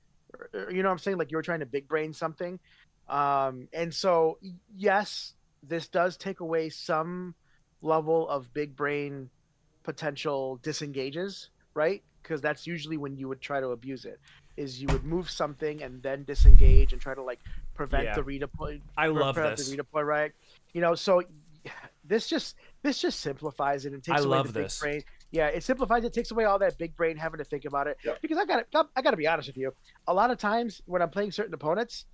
You know what I'm saying? Like you were trying to big brain something. And so, yes, this does take away some level of big brain potential disengages, right? Because that's usually when you would try to abuse it. Is you would move something and then disengage and try to like prevent Yeah. the redeploy, I love prevent the this. redeploy, right? You know, so this just this just simplifies it and I takes away the love big this. brain. Yeah, it simplifies it, takes away all that big brain having to think about it. Yep. Because I got to be honest with you. A lot of times when I'm playing certain opponents,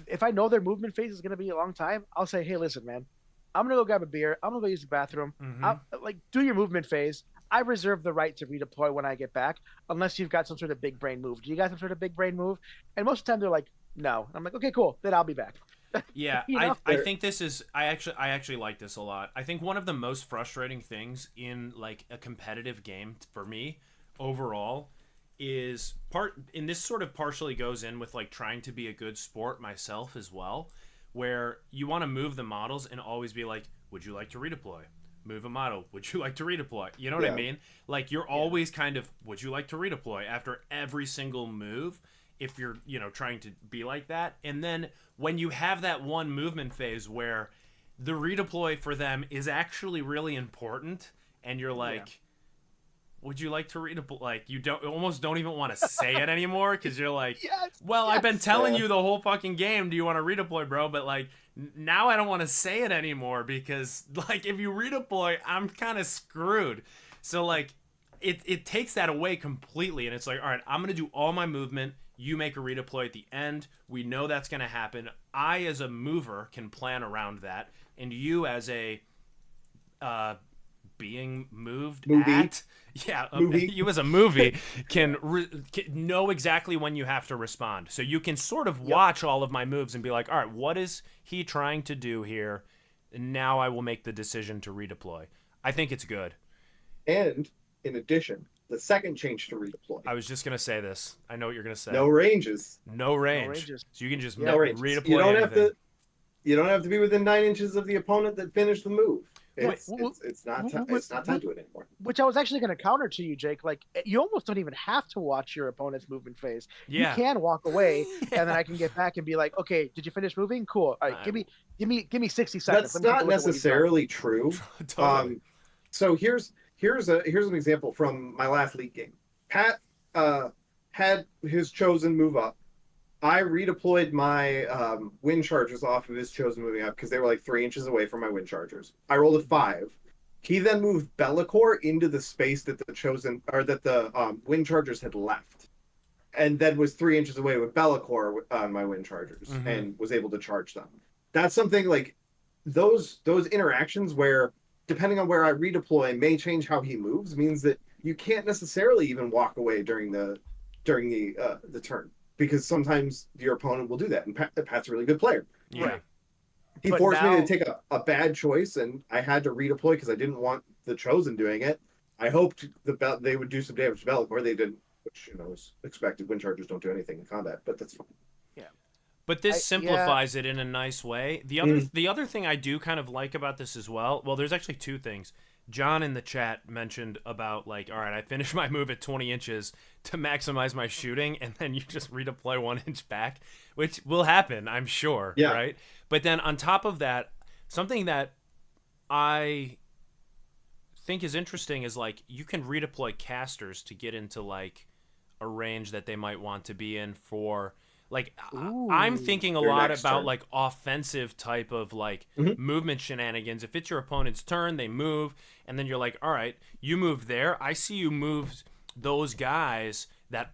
if I know their movement phase is going to be a long time, I'll say, "Hey, listen, man, I'm gonna go grab a beer. I'm gonna go use the bathroom. Mm-hmm. Like, do your movement phase. I reserve the right to redeploy when I get back, unless you've got some sort of big brain move. Do you got some sort of big brain move?" And most of the time, they're like, "No." I'm like, "Okay, cool. Then I'll be back." Yeah, You know? I think this is I actually like this a lot. I think one of the most frustrating things in like a competitive game for me overall is part and this sort of partially goes in with like trying to be a good sport myself as well, where you want to move the models and always be like, would you like to redeploy? Move a model. Would you like to redeploy? You know what I Yeah. mean? Like you're always kind of, would you like to redeploy after every single move if you're, trying to be like that. And then when you have that one movement phase where the redeploy for them is actually really important and you're like, would you like to redeploy? Like you almost don't even want to say it anymore because you're like, Yes. well, I've been Yes. telling Yeah. you the whole fucking game. Do you want to redeploy, bro? But like now I don't want to say it anymore because like if you redeploy, I'm kind of screwed. So like it takes that away completely and it's like, all right, I'm gonna do all my movement. You make a redeploy at the end. We know that's gonna happen. I as a mover can plan around that, and you as a being moved Movie. at Movie. you as a movie can know exactly when you have to respond, so you can sort of watch all of my moves and be like, all right, what is he trying to do here, and now I will make the decision to redeploy. I think it's good. And in addition, the second change to redeploy. I was just gonna say this. I know what you're gonna say. No ranges. No range. ranges. So you can just No ranges. redeploy You don't anything. have to. You don't have to be within 9 inches of the opponent that finished the move. It's not tied to it anymore. Which I was actually going to counter to you, Jake. Like, you almost don't even have to watch your opponent's movement phase. Yeah. You can walk away, and then I can get back and be like, "Okay, did you finish moving? Cool. All right, give me 60 seconds." That's Let me take not a look at what you've done." necessarily true. Totally. So here's an example from my last league game. Pat had his chosen move up. I redeployed my wind chargers off of his chosen moving up because they were like 3 inches away from my wind chargers. I rolled a 5. He then moved Bellicor into the space that the wind chargers had left, and then was 3 inches away with Bellicor on my wind chargers and was able to charge them. That's something like those interactions where, depending on where I redeploy, may change how he moves. Means that you can't necessarily even walk away during the turn. Because sometimes your opponent will do that, and Pat's a really good player. Yeah. He But forced me now- to take a bad choice, and I had to redeploy because I didn't want the Chosen doing it. I hoped they would do some damage to Bellicor. They didn't, which was expected. Wind Chargers don't do anything in combat, but that's fine. But this simplifies it in a nice way. The other thing I do kind of like about this as well, there's actually two things. John in the chat mentioned about like, all right, I finished my move at 20 inches to maximize my shooting, and then you just redeploy 1 inch back, which will happen, I'm sure, Yeah. right? But then on top of that, something that I think is interesting is like you can redeploy casters to get into like a range that they might want to be in for. Like I'm thinking a Your lot next about turn. like offensive type of like Mhm. movement shenanigans. If it's your opponent's turn, they move, and then you're like, all right, you move there. I see you move those guys that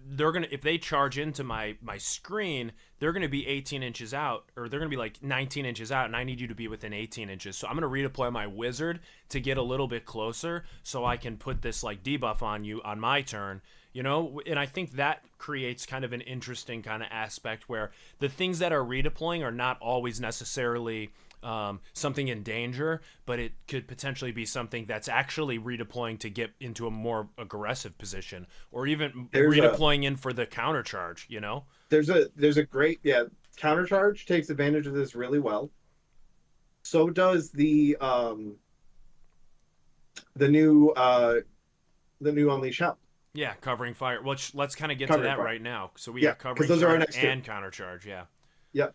they're gonna, if they charge into my screen, they're gonna be 18 inches out, or they're gonna be like 19 inches out, and I need you to be within 18 inches. So I'm gonna redeploy my wizard to get a little bit closer, so I can put this like debuff on you on my turn. And I think that creates kind of an interesting kind of aspect where the things that are redeploying are not always necessarily something in danger, but it could potentially be something that's actually redeploying to get into a more aggressive position, or even redeploying in for the counter charge. There's a great Countercharge takes advantage of this really well. So does the new Unleash Hell. Yeah, covering fire. Which let's kind of get to Covering that fire. right now. So we Yeah, have 'cause covering those are our charge next two. and countercharge. Yeah. Yep.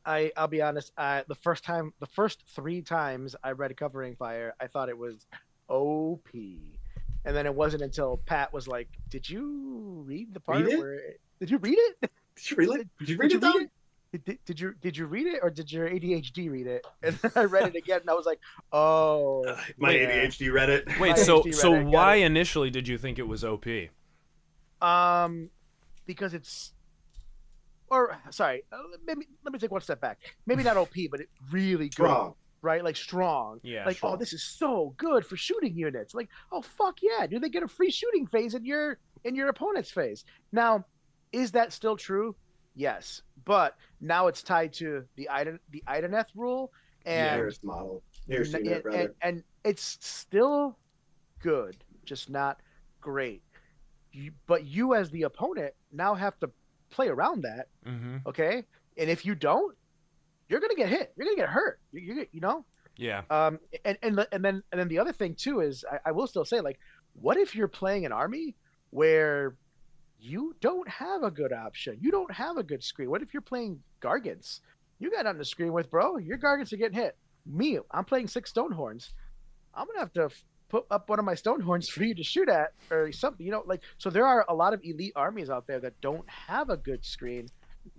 I'll be honest. The first 3 times I read Covering Fire, I thought it was OP, and then it wasn't until Pat was like, "Did you read the part Read it? where? Did you read it? Did you read it? Did you read Did you it? Though? read it? Did you read it, or did your ADHD read it?" And then I read it again, and I was like, "Oh, My yeah. ADHD read it. Wait, My so HD so Reddit, got why it. initially did you think it was OP? Because it's, or sorry, maybe let me take one step back. Maybe not OP, but it really good, Strong. right? Like strong. Yeah, Like, sure. oh, this is so good for shooting units. Like, oh fuck yeah, dude, they get a free shooting phase in your opponent's phase. Now, is that still true? Yes, but now it's tied to the Ideneth rule, and Nearest model. Nearest unit, rather. and it's still good, just not great. But you as the opponent now have to play around that, Mm-hmm. okay? And if you don't, you're gonna get hit. You're gonna get hurt. You know. Yeah. And then the other thing too is I will still say, like, what if you're playing an army where you don't have a good option, you don't have a good screen? What if you're playing Gargants? You got nothing to screen with, bro. Your Gargants are getting hit. Me, I'm playing 6 Stonehorns. I'm gonna have to put up one of my Stonehorns for you to shoot at, or something. You know, like, so there are a lot of elite armies out there that don't have a good screen.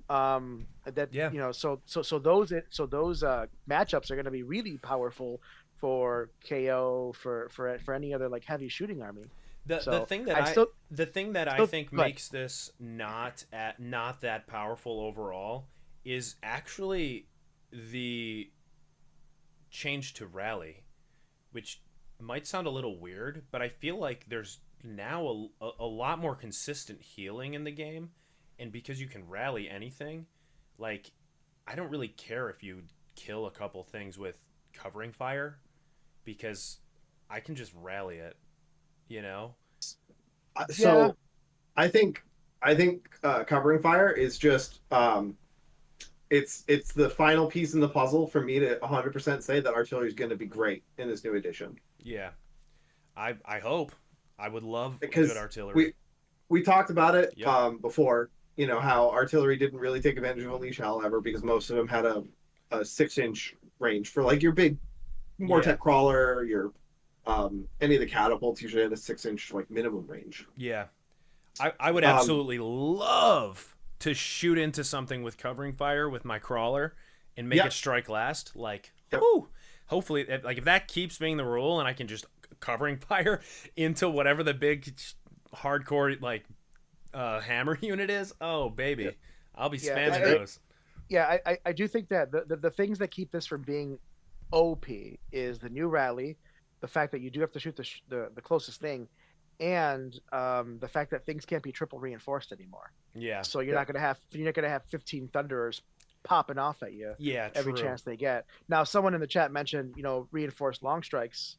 That Yeah. you know, so those matchups are going to be really powerful for KO, for any other like heavy shooting army. The So, thing that I still- the thing that I still- think go ahead. makes this not that powerful overall is actually the change to rally, which might sound a little weird, but I feel like there's now a lot more consistent healing in the game, and because you can rally anything, like, I don't really care if you kill a couple things with covering fire, because I can just rally it, you know? So Yeah. I think covering fire is just it's the final piece in the puzzle for me to 100% say that artillery is going to be great in this new edition. Yeah. I hope. I would love Because good artillery. We talked about it Yep. before, you know, how artillery didn't really take advantage of Unleash Hell ever because most of them had a 6-inch range for like your big Mortek crawler, your any of the catapults usually had a 6-inch like minimum range. Yeah. I would absolutely love to shoot into something with covering fire with my crawler and make Yep. it strike last. Like, Yep. whoo! Hopefully, like, if that keeps being the rule and I can just covering fire into whatever the big hardcore like hammer unit is, oh baby, Yep. I'll be Yeah, spamming I- those. Yeah, I do think that the things that keep this from being OP is the new rally, the fact that you do have to shoot the closest thing, and the fact that things can't be triple reinforced anymore. Yeah. So you're not gonna have 15 Thunderers popping off at you Yeah. every True. chance they get. Now, someone in the chat mentioned, reinforced long strikes.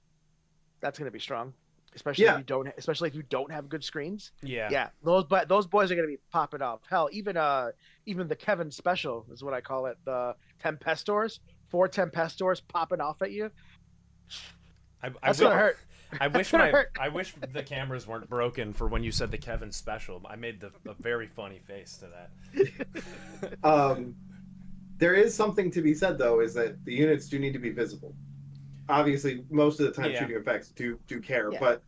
That's gonna be strong, especially Yeah. if you don't have good screens. Yeah. Yeah, those boys are gonna be popping off. Hell, even the Kevin special is what I call it. The Tempestors, 4 Tempestors popping off at you. I That's will- gonna hurt. I wish That's gonna hurt. I wish the cameras weren't broken for when you said the Kevin special. I made a very funny face to that. There is something to be said though, is that the units do need to be visible. Obviously, most of the time Yeah. shooting effects do care, Yeah. but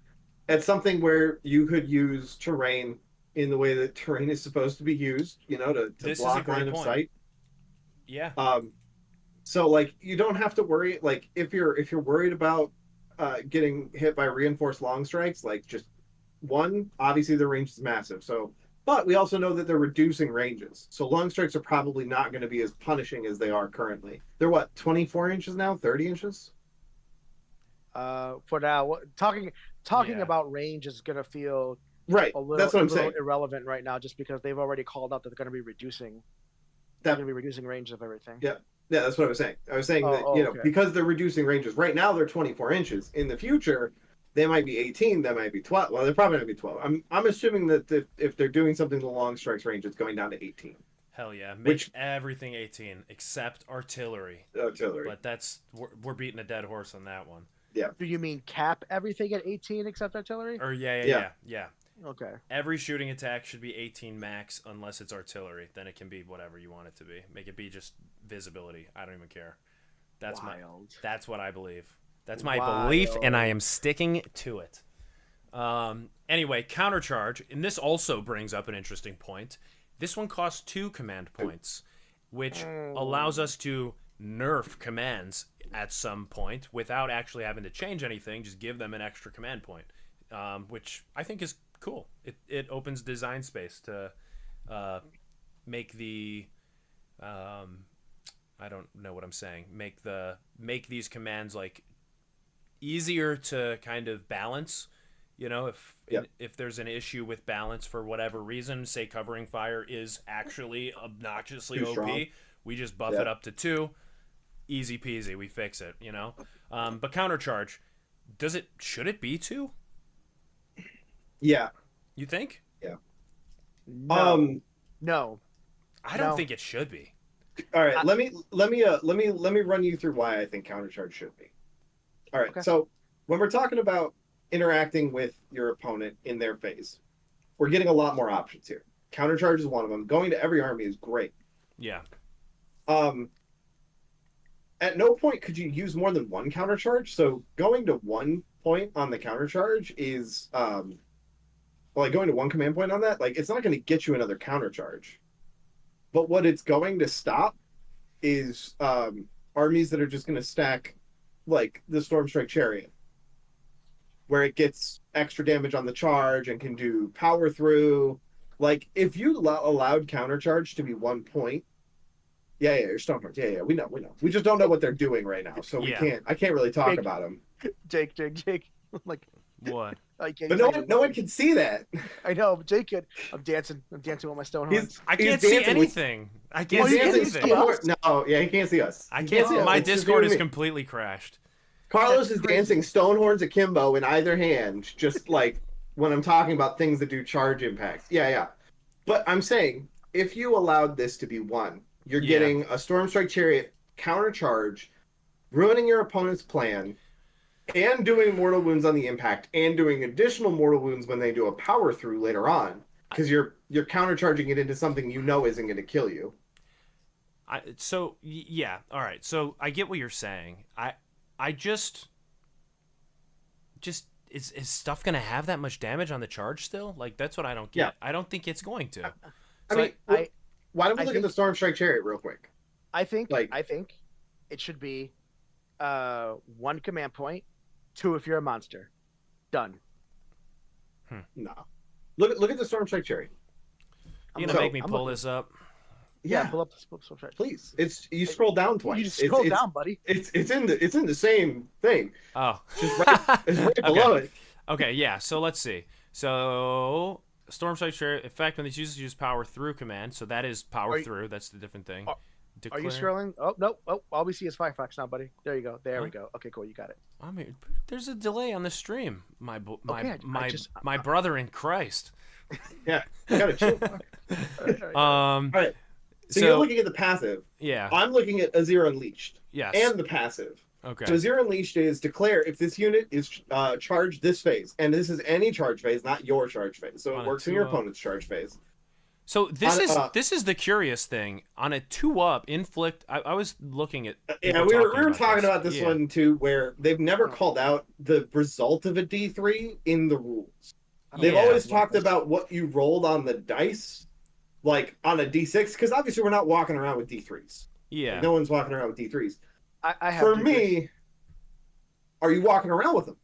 it's something where you could use terrain in the way that terrain is supposed to be used, you know, to This is a block great line of point. sight. Yeah. So like you don't have to worry, like if you're worried about getting hit by reinforced long strikes, like just one, obviously the range is massive. So, but we also know that they're reducing ranges. So long strikes are probably not going to be as punishing as they are currently. They're what, 24 inches now, 30 inches? For now, talking Yeah. about range is gonna feel Right. a little, That's what I'm a little saying. irrelevant right now, just because they've already called out that they're gonna be reducing. They're gonna be reducing range of everything. Yeah. Yeah, that's what I was saying. I was saying that, okay. because they're reducing ranges. Right now they're 24 inches. In the future, they might be 18, they might be 12. Well, they're probably going to be 12. I'm assuming that if they're doing something in the long strikes range, it's going down to 18. Hell yeah. Make Which everything 18 except artillery. artillery? But we're beating a dead horse on that one. Yeah, Do you mean cap everything at 18 except artillery? Or yeah. Yeah. Okay. Every shooting attack should be 18 max unless it's artillery. Then it can be whatever you want it to be. Make it be just visibility. I don't even care. That's Wild. that's what I believe. That's my Wild. belief, and I am sticking to it. Anyway, countercharge, and this also brings up an interesting point. This one costs 2 command points, which allows us to nerf commands at some point without actually having to change anything. Just give them an extra command point, which I think is cool. It opens design space to make the I don't know what I'm saying. Make these commands like easier to kind of balance. You know, if there's an issue with balance for whatever reason, say covering fire is actually obnoxiously Too OP, strong. we just buff it up to 2, easy peasy, we fix it. You know, but countercharge, should it be 2? Yeah. You think? Yeah. No. No. I don't No. think it should be. All right, let me run you through why I think countercharge should be. All right, Okay. so when we're talking about interacting with your opponent in their phase, we're getting a lot more options here. Countercharge is one of them. Going to every army is great. Yeah. At no point could you use more than one countercharge. So going to 1 point on the countercharge is like going to 1 command point on that, like it's not going to get you another countercharge. But what it's going to stop is armies that are just going to stack like the Stormstrike Chariot, where it gets extra damage on the charge and can do power through. Like if you allowed countercharge to be 1 point, your Stonehearts, we know. We just don't know what they're doing right now, so I can't really talk Jake. about them. Jake. Like, What? I can't But even- no one can see that. I know, but Jake could. I'm dancing with my stone horns. I He's can't see dancing with- anything. I can't Well, see you can't anything. see us. No, he can't see us. I He can't. see us. My It's just Discord you is and me. completely crashed. Carlos That's is crazy. dancing stone horns akimbo in either hand, just like when I'm talking about things that do charge impacts. Yeah. But I'm saying, if you allowed this to be 1, you're getting a Stormstrike Chariot countercharge, ruining your opponent's plan, and doing mortal wounds on the impact, and doing additional mortal wounds when they do a power through later on, because you're countercharging it into something you know isn't going to kill you. Yeah. All right. So I get what you're saying. I just is stuff gonna have that much damage on the charge still? Like that's what I don't get. Yeah. I don't think it's going to. I So mean, why don't we I look at the Stormstrike Chariot real quick? I think Like- it should be 1 command point, 2 if you're a monster. Done. No. Look at the Stormstrike Chariot. You're gonna So, make me I'm pull looking. this up. Yeah, pull up the track. Please. You scroll down twice. You just scroll it's, down, buddy. It's in the same thing. Oh. Just right, it's right below it. Okay, yeah, so let's see. So, Stormstrike Chariot, effect when these users use power through command, so that is power Are you- through, that's the different thing. Are you scrolling? Oh, no. Oh, all we see is Firefox now, buddy. There you go. There we Huh? go. Okay, cool. You got it. I mean, there's a delay on the stream, my I brother in Christ. Yeah. You gotta chill. All right. So you're looking at the passive. Yeah, I'm looking at Azir Unleashed yes. and the passive. Okay. So Azir Unleashed is declare if this unit is charged this phase, and this is any charge phase, not your charge phase. So On it a works in your 2-up. opponent's charge phase. So this on, this is the curious thing. On a 2-up, inflict. I was looking at. Yeah, people we were talking about this Yeah. one too, where they've never called out the result of a D3 in the rules. They've Yeah. always talked about what you rolled on the dice, like on a D6, because obviously we're not walking around with D3s. Yeah. Like, no one's walking around with D3s. I have For to- me, are you walking around with them?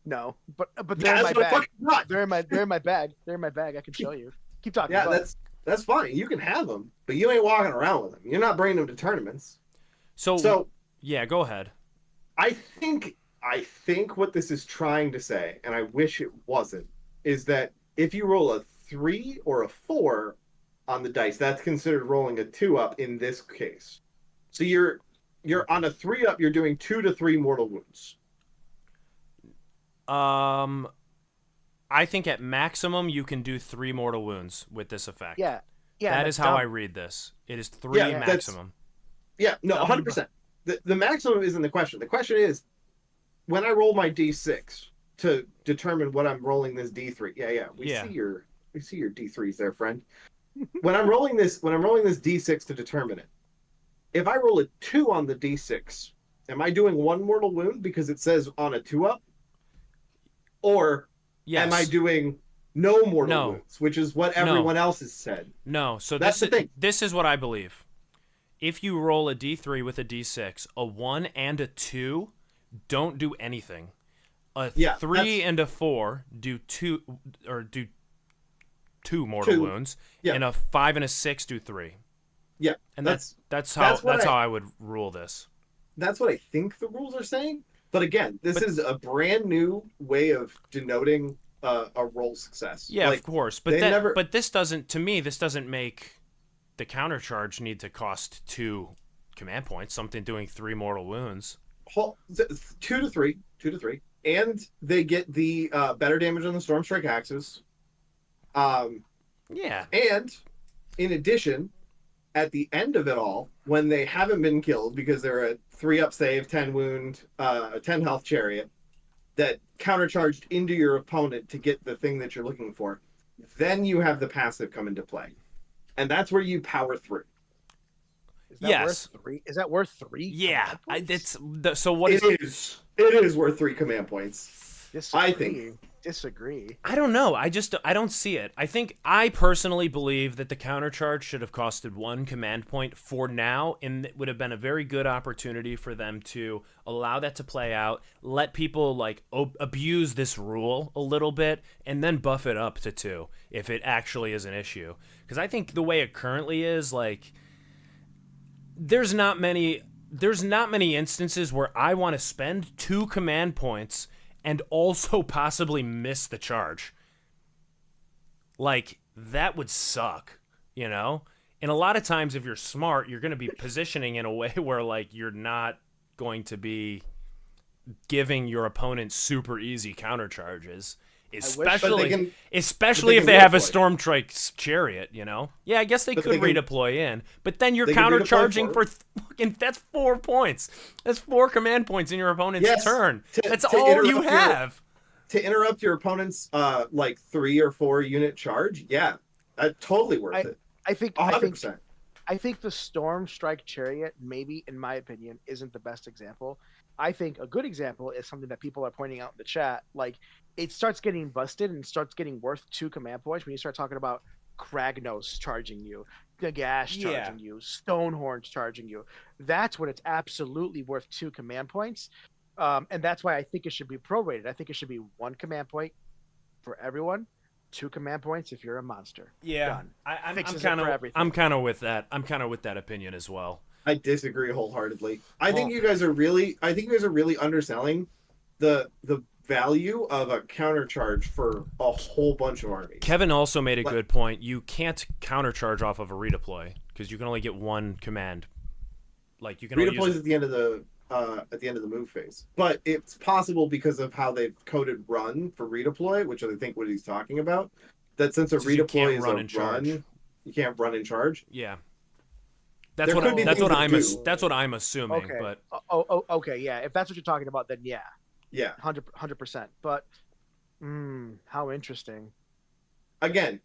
no, but they're in my That's what I bag. fucking thought. They're in my bag. They're in my bag. I can show you. Keep talking. Yeah, Go ahead. that's fine. You can have them, but you ain't walking around with them. You're not bringing them to tournaments. So yeah, go ahead. I think what this is trying to say, and I wish it wasn't, is that if you roll a 3 or a 4 on the dice, that's considered rolling a 2-up in this case. So you're on a 3-up, you're doing 2 to 3 mortal wounds. I think at maximum you can do 3 mortal wounds with this effect. Yeah, Yeah, That and is that's how I dumb. read this. It is 3 Yeah, that's maximum. yeah, no, Dumb. 100%. The maximum isn't the question. The question is when I roll my d6 to determine what I'm rolling this d3. Yeah, Yeah. we see your d3s there, friend. When I'm rolling this d6 to determine it, if I roll a 2 on the d6, am I doing one mortal wound because it says on a 2 up, or am I Yes. doing no mortal No. wounds, which is what No. everyone else has said? No. So That's the thing. this is what I believe. If you roll a d3 with a d6, a 1 and a 2 don't do anything. A Yeah, 3 that's and a 4 do two mortal two. wounds, Yeah, and a 5 and a 6 do 3. yeah. And That's that's that's what how I would rule this. that's what I think the rules are saying. But again, this But is a brand new way of denoting a roll success. yeah, Like of course. they never. But this doesn't, to me, this doesn't make the countercharge need to cost 2 command points. Something doing 3 mortal wounds. 2 to 3, and they get the better damage on the storm strike axes. Yeah. And in addition, at the end of it all, when they haven't been killed because they're a 3-up save, 10 wound, 10 health chariot that countercharged into your opponent to get the thing that you're looking for, then you have the passive come into play, and that's where you power through. Is that Yes. worth 3? Is that worth 3? Yeah. command points? So what is It is worth 3 command points. Disagree. I think. Disagree. I don't know. I don't see it. I personally believe that the countercharge should have costed 1 command point for now, and it would have been a very good opportunity for them to allow that to play out, let people like abuse this rule a little bit, and then buff it up to 2 if it actually is an issue. Because I think the way it currently is, like, there's not many instances where I want to spend 2 command points and also possibly miss the charge. Like, that would suck, you know? And a lot of times, if you're smart, you're going to be positioning in a way where, like, you're not going to be giving your opponent super easy countercharges. Especially if they have a storm strike chariot, you know? Yeah, I guess they could redeploy in, but then you're countercharging for fucking, that's 4 points. That's 4 command points in your opponent's turn. That's all you have. To interrupt your opponent's like 3 or 4 unit charge, yeah, totally worth it. I think 100%. I think the Storm Strike Chariot, maybe in my opinion, isn't the best example. I think a good example is something that people are pointing out in the chat. Like, it starts getting busted and starts getting worth 2 command points when you start talking about Kragnos charging you, Nagash charging you, Stonehorns charging you. That's when it's absolutely worth 2 command points. And that's why I think it should be prorated. I think it should be 1 command point for everyone, 2 command points if you're a monster. Yeah, Done. I'm Fixes kind it for of everything. I'm kind of with that. I'm kind of with that opinion as well. I disagree wholeheartedly. I think you guys are really underselling the value of a countercharge for a whole bunch of armies. Kevin also made a good point. You can't countercharge off of a redeploy because you can only get 1 command. Like, you can only Redeploys at the end of the move phase, but it's possible because of how they've coded run for redeploy, which I think what he's talking about. That since a redeploy is a run, you can't run and charge. Yeah. That's what I'm assuming. Okay. But okay, yeah. If that's what you're talking about, then yeah, 100%. But how interesting. Again,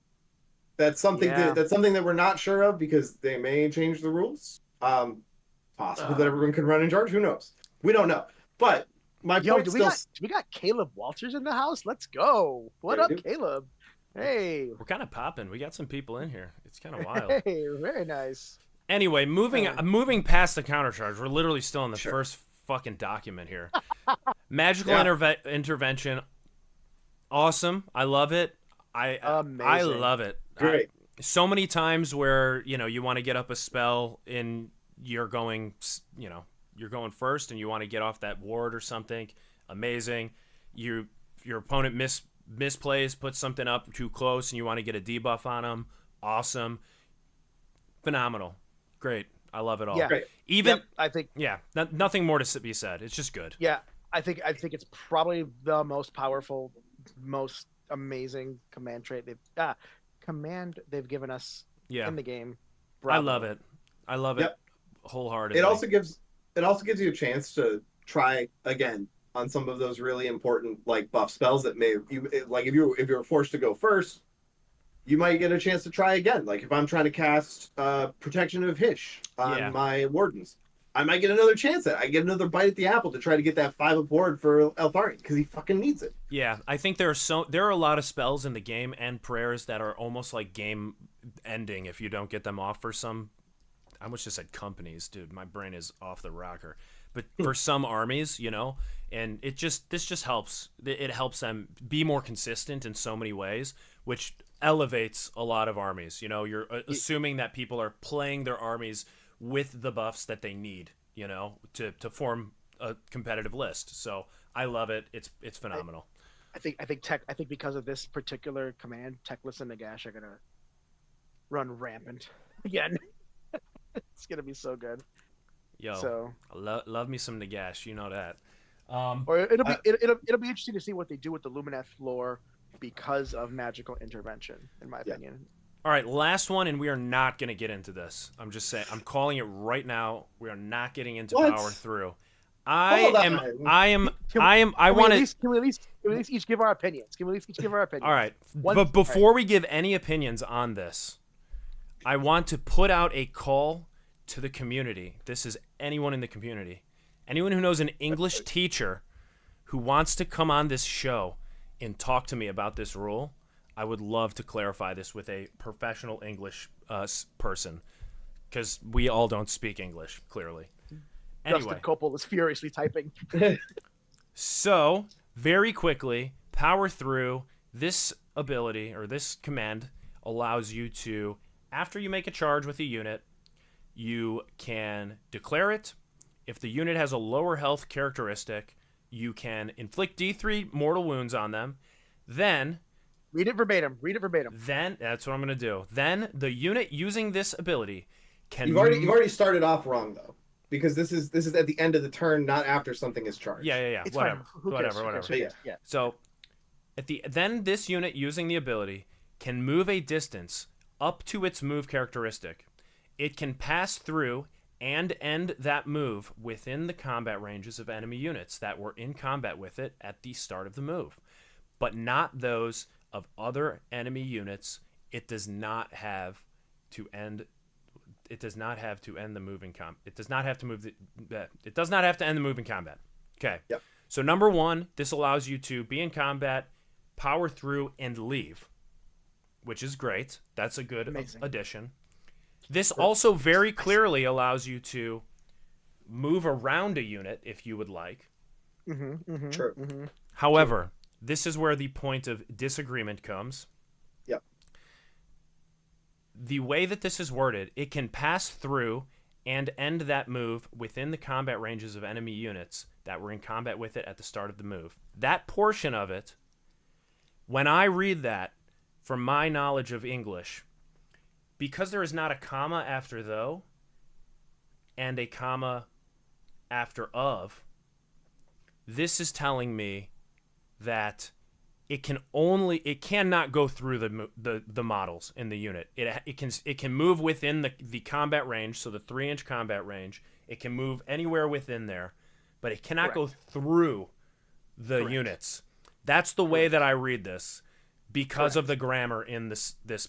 that's something that we're not sure of because they may change the rules. Possible that everyone can run and charge. Who knows? We don't know. But my point we got Caleb Walters in the house. Let's go. What up, Caleb? Hey, we're kind of popping. We got some people in here. It's kind of wild. Hey, very nice. Anyway, moving past the countercharge, we're literally still in the first fucking document here. Magical intervention, awesome. I love it. I love it. Great. So many times where you want to get up a spell and you're going first and you want to get off that ward or something. Amazing. Your opponent misplays, puts something up too close, and you want to get a debuff on them. Awesome. Phenomenal. Great. I love it all. Yeah. Even I think nothing more to be said. It's just good. Yeah. I think it's probably the most powerful, most amazing command trait they've given us Yeah, in the game. I Bravo. love it. I love it Yep. wholeheartedly. It also gives you a chance to try again on some of those really important like buff spells that may like if you're forced to go first, you might get a chance to try again. Like if I'm trying to cast Protection of Hish on Yeah. my wardens, I might get another chance at it. I get another bite at the apple to try to get that 5 aboard for Eltharion because he fucking needs it. Yeah, I think there are a lot of spells in the game and prayers that are almost like game ending if you don't get them off for some. I almost just said companies, dude. My brain is off the rocker. But for some armies, and this just helps. It helps them be more consistent in so many ways, which elevates a lot of armies. You're assuming that people are playing their armies with the buffs that they need, to form a competitive list. So I love it. It's phenomenal. I think because of this particular command, Techless and Nagash are gonna run rampant again. It's gonna be so good. Yo, So, love me some Nagash. You know that. or it'll be interesting to see what they do with the Lumineth lore because of magical intervention, in my opinion. All right, last one, and we are not going to get into this. I'm just saying, I'm calling it right now. We are not getting into What? power through. Hold on. I want to. Can we at least each give our opinions? Can we at least each give our opinions? All right, One- but before we give any opinions on this, I want to put out a call to the community. This is anyone in the community. Anyone who knows an English teacher who wants to come on this show and talk to me about this rule, I would love to clarify this with a professional English person, because we all don't speak English, clearly. Anyway, Justin Copel is furiously typing. so very quickly, power through. This ability or this command allows you to, after you make a charge with a unit, you can declare it. If the unit has a lower health characteristic, you can inflict D3 mortal wounds on them. Then Read it verbatim. Then that's what I'm gonna do. Then the unit using this ability can. You've already started off wrong though, because this is at the end of the turn, not after something is charged. Yeah. It's Whatever. fine. Who cares? Whatever. Yeah. So, then this unit using the ability can move a distance up to its move characteristic. It can pass through and end that move within the combat ranges of enemy units that were in combat with it at the start of the move, but not those of other enemy units. It does not have to end. It does not have to end the move in combat. It does not have to move. It does not have to end the move in combat. Okay. Yep. So number one, this allows you to be in combat, power through, and leave, which is great. That's a good Amazing. addition. This also very clearly allows you to move around a unit if you would like. True. However, this is where the point of disagreement comes. Yep. The way that this is worded, it can pass through and end that move within the combat ranges of enemy units that were in combat with it at the start of the move. That portion of it, when I read that, from my knowledge of English, because there is not a comma after though and a comma after of, this is telling me that it cannot go through the models in the unit. It can move within the combat range, so the 3-inch combat range. It can move anywhere within there, but it cannot go through the units. That's the way that I read this because of the grammar in this.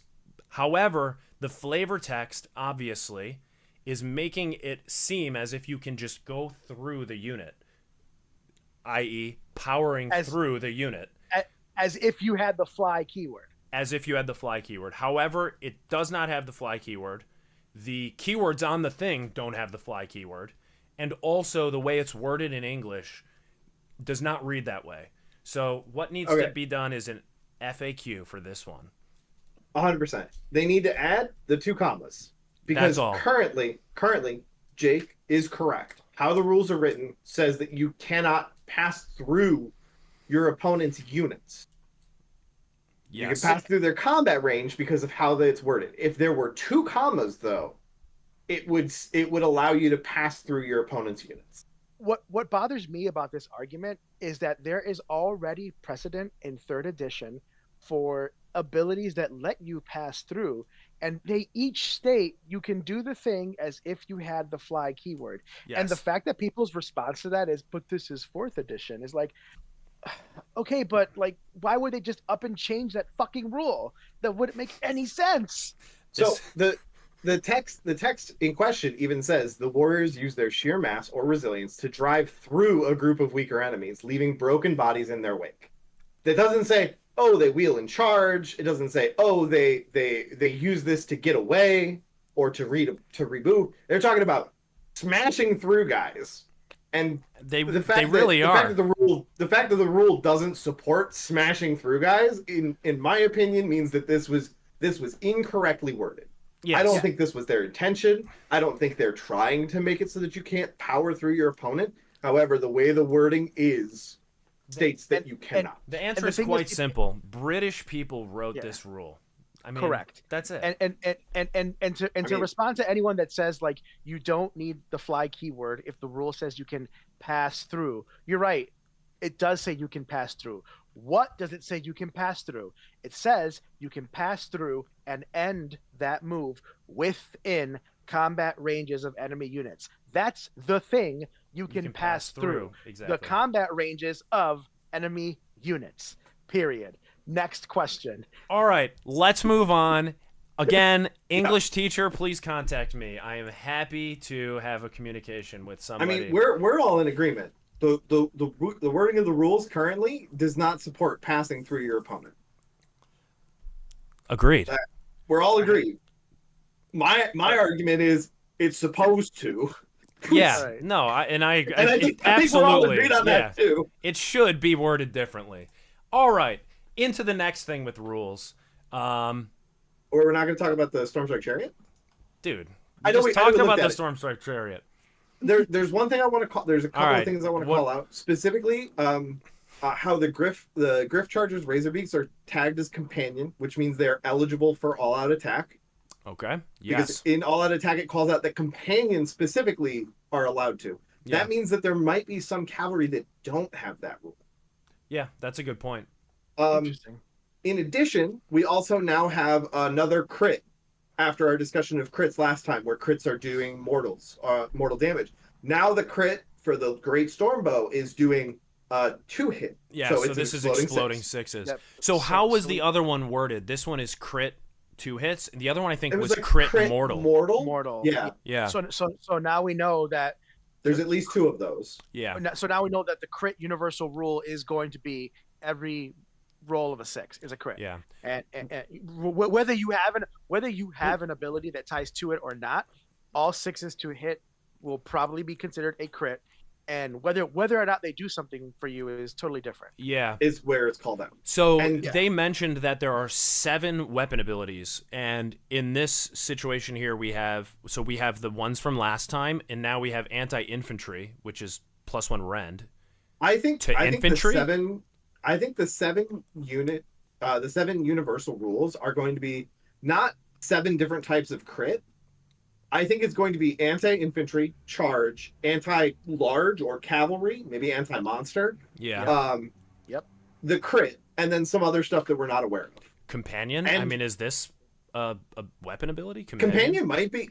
However, the flavor text obviously is making it seem as if you can just go through the unit, i.e. powering through the unit. As if you had the fly keyword. As if you had the fly keyword. However, it does not have the fly keyword. The keywords on the thing don't have the fly keyword. And also, the way it's worded in English does not read that way. So what needs to be done is an FAQ for this one. 100%. They need to add the 2 commas. Because currently, Jake is correct. How the rules are written says that you cannot pass through your opponent's units. Yes. You can pass through their combat range because of how it's worded. If there were 2 commas, though, it would allow you to pass through your opponent's units. What bothers me about this argument is that there is already precedent in 3rd edition for abilities that let you pass through, and they each state you can do the thing as if you had the fly keyword. And the Yes. fact that people's response to that is, "But this is fourth edition," is like, okay, but like, why would they just up and change that fucking rule? That wouldn't make any sense. So the text in question even says the warriors use their sheer mass or resilience to drive through a group of weaker enemies, leaving broken bodies in their wake. That doesn't say, oh, they wheel and charge. It doesn't say, oh, they use this to get away or to reboot. They're talking about smashing through guys. And They the are. fact that the rule doesn't support smashing through guys, in my opinion, means that this was incorrectly worded. Yes. I don't think this was their intention. I don't think they're trying to make it so that you can't power through your opponent. However, the way the wording is states that you cannot. The answer the is thing quite is, simple. British people wrote Yeah. this rule. I mean, Correct. That's it. To respond to anyone that says like you don't need the fly keyword if the rule says you can pass through, you're right. It does say you can pass through. What does it say you can pass through? It says you can pass through and end that move within combat ranges of enemy units. That's the thing you can pass through. Exactly. The combat ranges of enemy units. Period. Next question. All right, let's move on. Again, English teacher, please contact me. I am happy to have a communication with I somebody. mean, we're all in agreement. The wording of the rules currently does not support passing through your opponent. Agreed. We're all agreed. My argument is it's supposed to. Yeah. Right. No, I And I think absolutely. we're all agreed on yeah. that too. It should be worded differently. All right, into the next thing with rules. Or we're not going to talk about the Stormstrike Chariot. Dude, I know just we talked looked about the at it. Stormstrike Chariot. There's one thing I want to call. There's a couple All right. of things I want to What- call out specifically. How the Griff Chargers Razorbeaks are tagged as companion, which means they're eligible for all-out attack. Okay. Because Yes. in all-out attack, it calls out that companions specifically are allowed to. Yeah. That means that there might be some cavalry that don't have that rule. Yeah, that's a good point. Interesting. In addition, we also now have another crit after our discussion of crits last time, where crits are doing mortal damage. Now the crit for the Great Stormbow is doing 2-hit. Yeah, so it's an this is exploding six. sixes. Yep. So how was so the other one worded? This one is crit 2 hits. The other one I think It was was a crit mortal. Mortal. Yeah, Yeah. So now we know that. there's at least 2 of those. Yeah. So now we know that the crit universal rule is going to be every roll of a 6 is a crit. Yeah. And whether you have an ability that ties to it or not, all 6s to hit will probably be considered a crit. And whether or not they do something for you is totally different. Yeah. Is where it's called out. So And- they mentioned that there are 7 weapon abilities, and in this situation here we have the ones from last time, and now we have anti-infantry, which is +1 rend. I think infantry? the 7 universal rules are going to be not 7 different types of crit. I think it's going to be anti-infantry, charge, anti-large or cavalry, maybe anti-monster. Yeah. Yep. The crit, and then some other stuff that we're not aware of. Companion. I and- mean, is this a weapon ability? Companion might be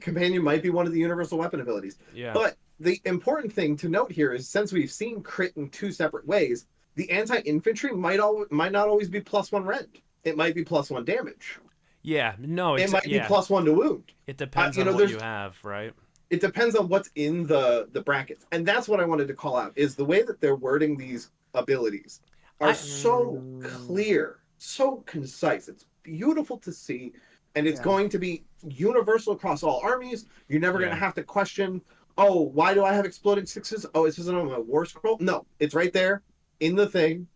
one of the universal weapon abilities. Yeah. But the important thing to note here is, since we've seen crit in 2 separate ways, the anti-infantry might not always be +1 rend. It might be +1 damage. Yeah. No. It might yeah. be +1 to wound. It depends on what there's- you have, right? It depends on what's in the brackets, and that's what I wanted to call out, is the way that they're wording these abilities are so clear, so concise. It's beautiful to see, and it's Yeah. going to be universal across all armies. You're never going Yeah. to have to question, oh, why do I have exploding 6s? Oh, it isn't on my war scroll. No, it's right there in the thing.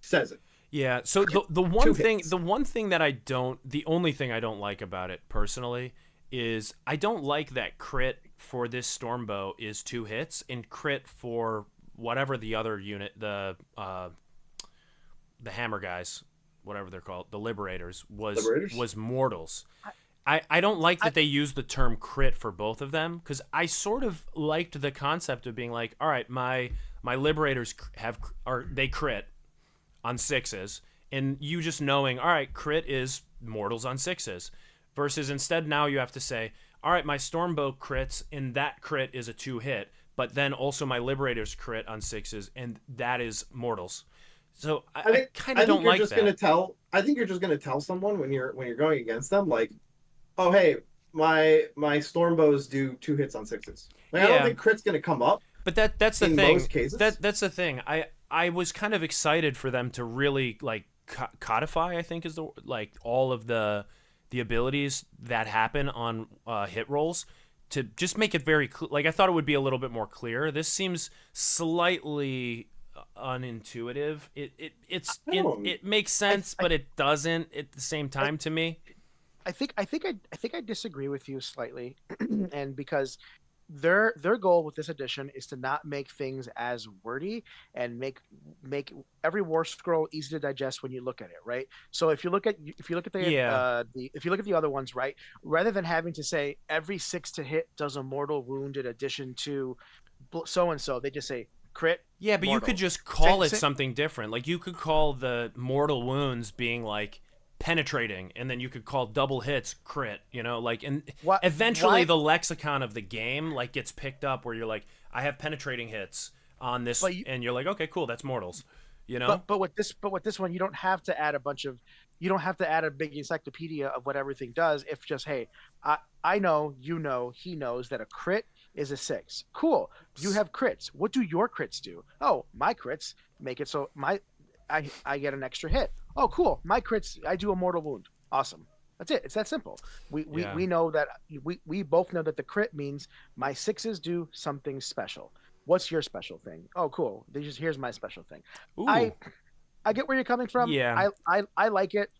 Says it. Yeah. So the only thing I don't like about it personally is I don't like that crit for this Stormbow is 2 hits, and crit for whatever the other unit, the hammer guys, whatever they're called, the Liberators, was mortals. I don't like that they use the term crit for both of them, because I sort of liked the concept of being like, all right, my Liberators they crit on 6s, and you just knowing, all right, crit is mortals on sixes, versus instead now you have to say, all right, my Stormbow crits, and that crit is a 2-hit, but then also my Liberator's crit on sixes, and that is mortals. So I kind I of think don't you're like just that. gonna tell. I think you're just gonna tell someone when you're going against them, like, oh hey, my Stormbows do 2 hits on sixes. Like I don't Yeah, think crit's gonna come up but that's the in thing. most cases. That's the thing. I was kind of excited for them to really like codify. I think is the like all of the abilities that happen on hit rolls to just make it very like I thought it would be a little bit more clear. This seems slightly unintuitive. It makes I, sense, I, but it doesn't at the same I, time to me. I disagree with you slightly, and because their goal with this edition is to not make things as wordy and make every war scroll easy to digest when you look at it, right? So if you look at Yeah, the if you look at the other ones, right, rather than having to say every 6 to hit does a mortal wound in addition to so and so, they just say crit yeah, but you could mortal. just Say, call it say, something different. Like you could call the mortal wounds being like penetrating, and then you could call double hits crit. You know, like and what eventually why the lexicon of the game like gets picked up where you're like, I have penetrating hits on this, but you, and you're like, okay, cool, that's mortals. You know? but with this one you don't have to add a bunch of you don't have to add a big encyclopedia of what everything does. If just hey, I know, you know, he knows that a crit is a 6. Cool. You have crits. What do your crits do? Oh, my crits make it so I get an extra hit. Oh, cool. My crits, I do a mortal wound. Awesome. That's it. It's that simple. Yeah. We know that we both know that the crit means my sixes do something special. What's your special thing? Oh, cool. Here's my special thing. Ooh. I I get where you're coming from. Yeah. I like it.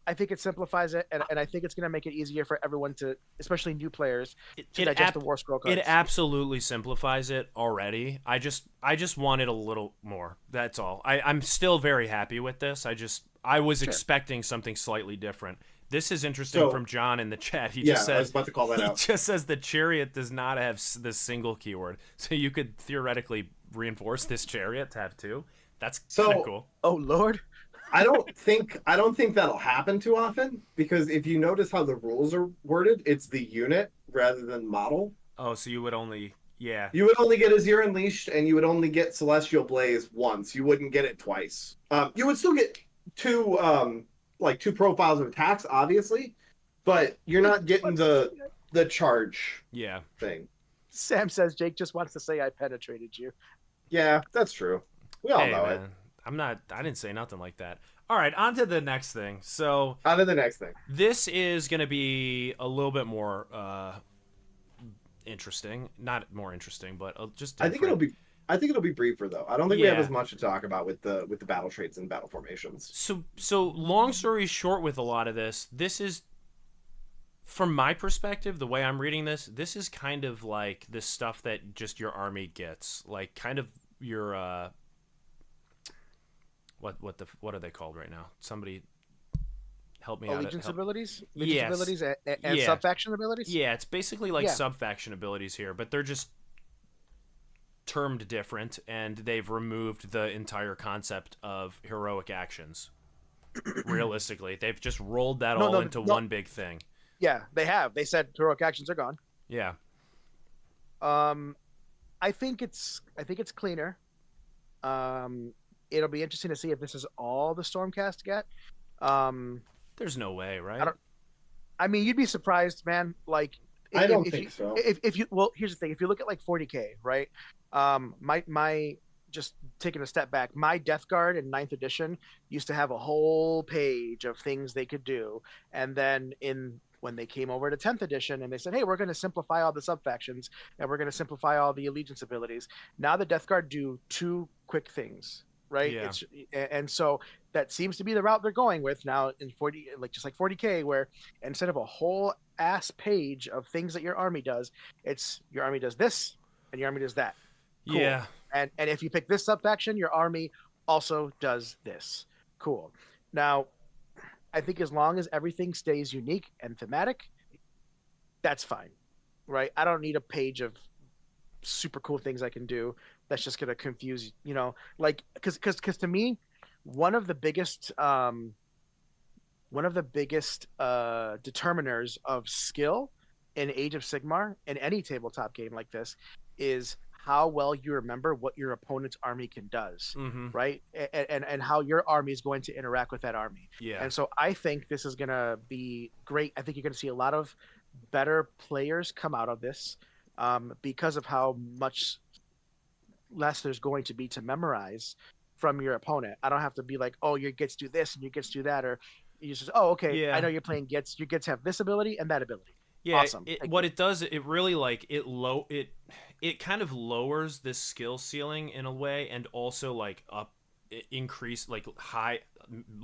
I think it simplifies it, and I think it's going to make it easier for everyone to, especially new players, to digest the War Scroll cards. It absolutely simplifies it already. I just wanted a little more. That's all. I'm still very happy with this. I was Sure. expecting something slightly different. This is interesting So from John in the chat. He yeah, just I was says about to call that he out. just says the chariot does not have the single keyword, so you could theoretically reinforce this chariot to have two. That's kind of So cool. Oh Lord. I don't think that'll happen too often because if you notice how the rules are worded, it's the unit rather than model. Oh, so you would only yeah. You would only get Azir Unleashed and you would only get Celestial Blaze once. You wouldn't get it twice. You would still get two like two profiles of attacks, obviously, but you're not getting the charge Yeah. thing. Sam says Jake just wants to say I penetrated you. Yeah, that's true. We all Hey know it. man, I didn't say nothing like that. All right, on to the next thing. So On to the next thing. this is going to be a little bit more interesting. Not more interesting, but just different. I think it'll be briefer though. I don't think we have Yeah. as much to talk about with the battle traits and battle formations. So long story short with a lot of this is from my perspective, the way I'm reading this is kind of like this stuff that just your army gets. Like kind of your what are they called right now? Somebody help me Allegiance out. abilities, Yes. abilities, and Yeah. sub-faction abilities. Yeah, it's basically like Yeah. sub-faction abilities here, but they're just termed different, and they've removed the entire concept of heroic actions. Realistically, they've just rolled that all into one big thing. Yeah, they have. They said heroic actions are gone. Yeah. I think it's cleaner. It'll be interesting to see if this is all the Stormcast get. There's no way, I right? don't. I mean, you'd be surprised, man. Like, I don't if think you, so. If you, well, here's the thing. If you look at like 40K, right? My just taking a step back, my Death Guard in 9th edition used to have a whole page of things they could do, and then when they came over to 10th edition and they said, hey, we're going to simplify all the sub factions and we're going to simplify all the allegiance abilities. Now the Death Guard do 2 quick things, right? Yeah. And so that seems to be the route they're going with now in 40, like just like 40K, where instead of a whole ass page of things that your army does, it's your army does this and your army does that. Cool. Yeah. And if you pick this sub faction, your army also does this. Cool. Now, I think as long as everything stays unique and thematic, that's fine, right? I don't need a page of super cool things I can do. That's just gonna confuse, like, because to me, one of the biggest determiners of skill in Age of Sigmar in any tabletop game like this is how well you remember what your opponent's army can does, Mm-hmm. right? And how your army is going to interact with that army. Yeah. And so I think this is going to be great. I think you're going to see a lot of better players come out of this because of how much less there's going to be to memorize from your opponent. I don't have to be like, oh, your Gits do this and your Gits do that, or you just, oh, okay, Yeah. I know you're playing Gits. Your Gits have this ability and that ability. Yeah, Awesome. what it does, it really like it kind of lowers the skill ceiling in a way, and also like increase like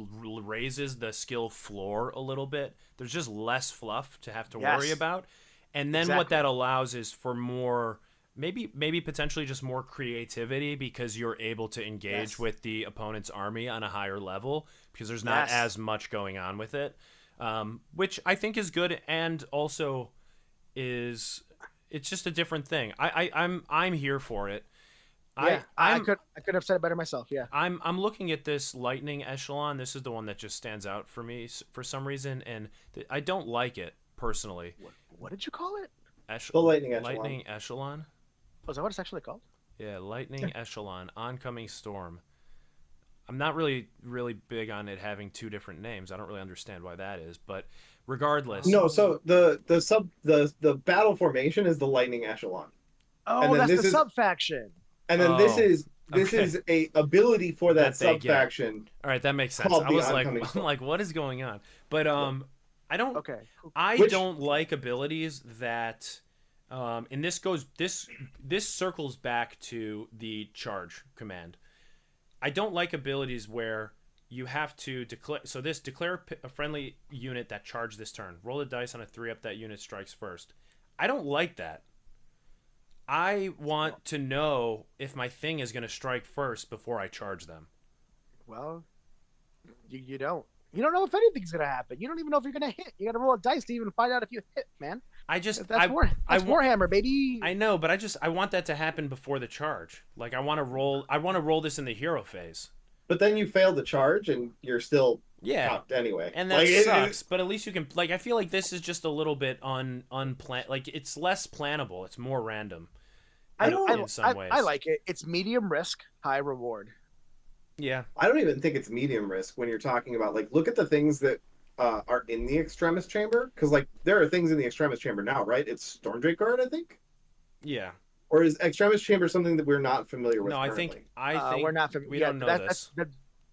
raises the skill floor a little bit. There's just less fluff to have to worry Yes. about, and then what Exactly. that allows is for more maybe potentially just more creativity, because you're able to engage Yes. with the opponent's army on a higher level because there's not Yes. as much going on with it, which I think is good, and also it's just a different thing. I'm here for it. Yeah, I I'm could have said it better myself. Yeah. I'm looking at this lightning echelon. This is the one that just stands out for me for some reason, and I don't like it personally. What did you call it? The lightning echelon. Lightning echelon. Oh, is that what it's actually called? Yeah, lightning echelon, oncoming storm. I'm not really big on it having two different names. I don't really understand why that is, but regardless. No, so the battle formation is the lightning echelon, Oh, and then that's this the is sub faction. and then Oh, this okay. is a ability for that That they sub get. faction. All right, that makes sense. Called I the was like, oncoming I'm storm. like, what is going on? But I don't. Okay. I Which- don't like abilities that, and this circles back to the charge command. I don't like abilities where you have to declare. So declare a friendly unit that charged this turn. Roll a dice on a 3 up. That unit strikes first. I don't like that. I want to know if my thing is going to strike first before I charge them. Well, you don't. You don't know if anything's gonna happen. You don't even know if you're gonna hit. You gotta roll a dice to even find out if you hit, man. That's Warhammer, baby. I know, but I want that to happen before the charge. Like I want to roll this in the hero phase. But then you fail the charge, and you're still Yeah. fucked anyway. And that Like, sucks, but at least you can like I feel like this is just a little bit unplanned, like it's less plannable, it's more random. In some ways. I like it. It's medium risk, high reward. Yeah. I don't even think it's medium risk when you're talking about like look at the things that are in the extremis chamber, because like there are things in the extremis chamber now, right? It's Stormdrake Guard, I think, Yeah. or is extremis chamber something that we're not familiar with? No, I currently? think We're not. we don't know this.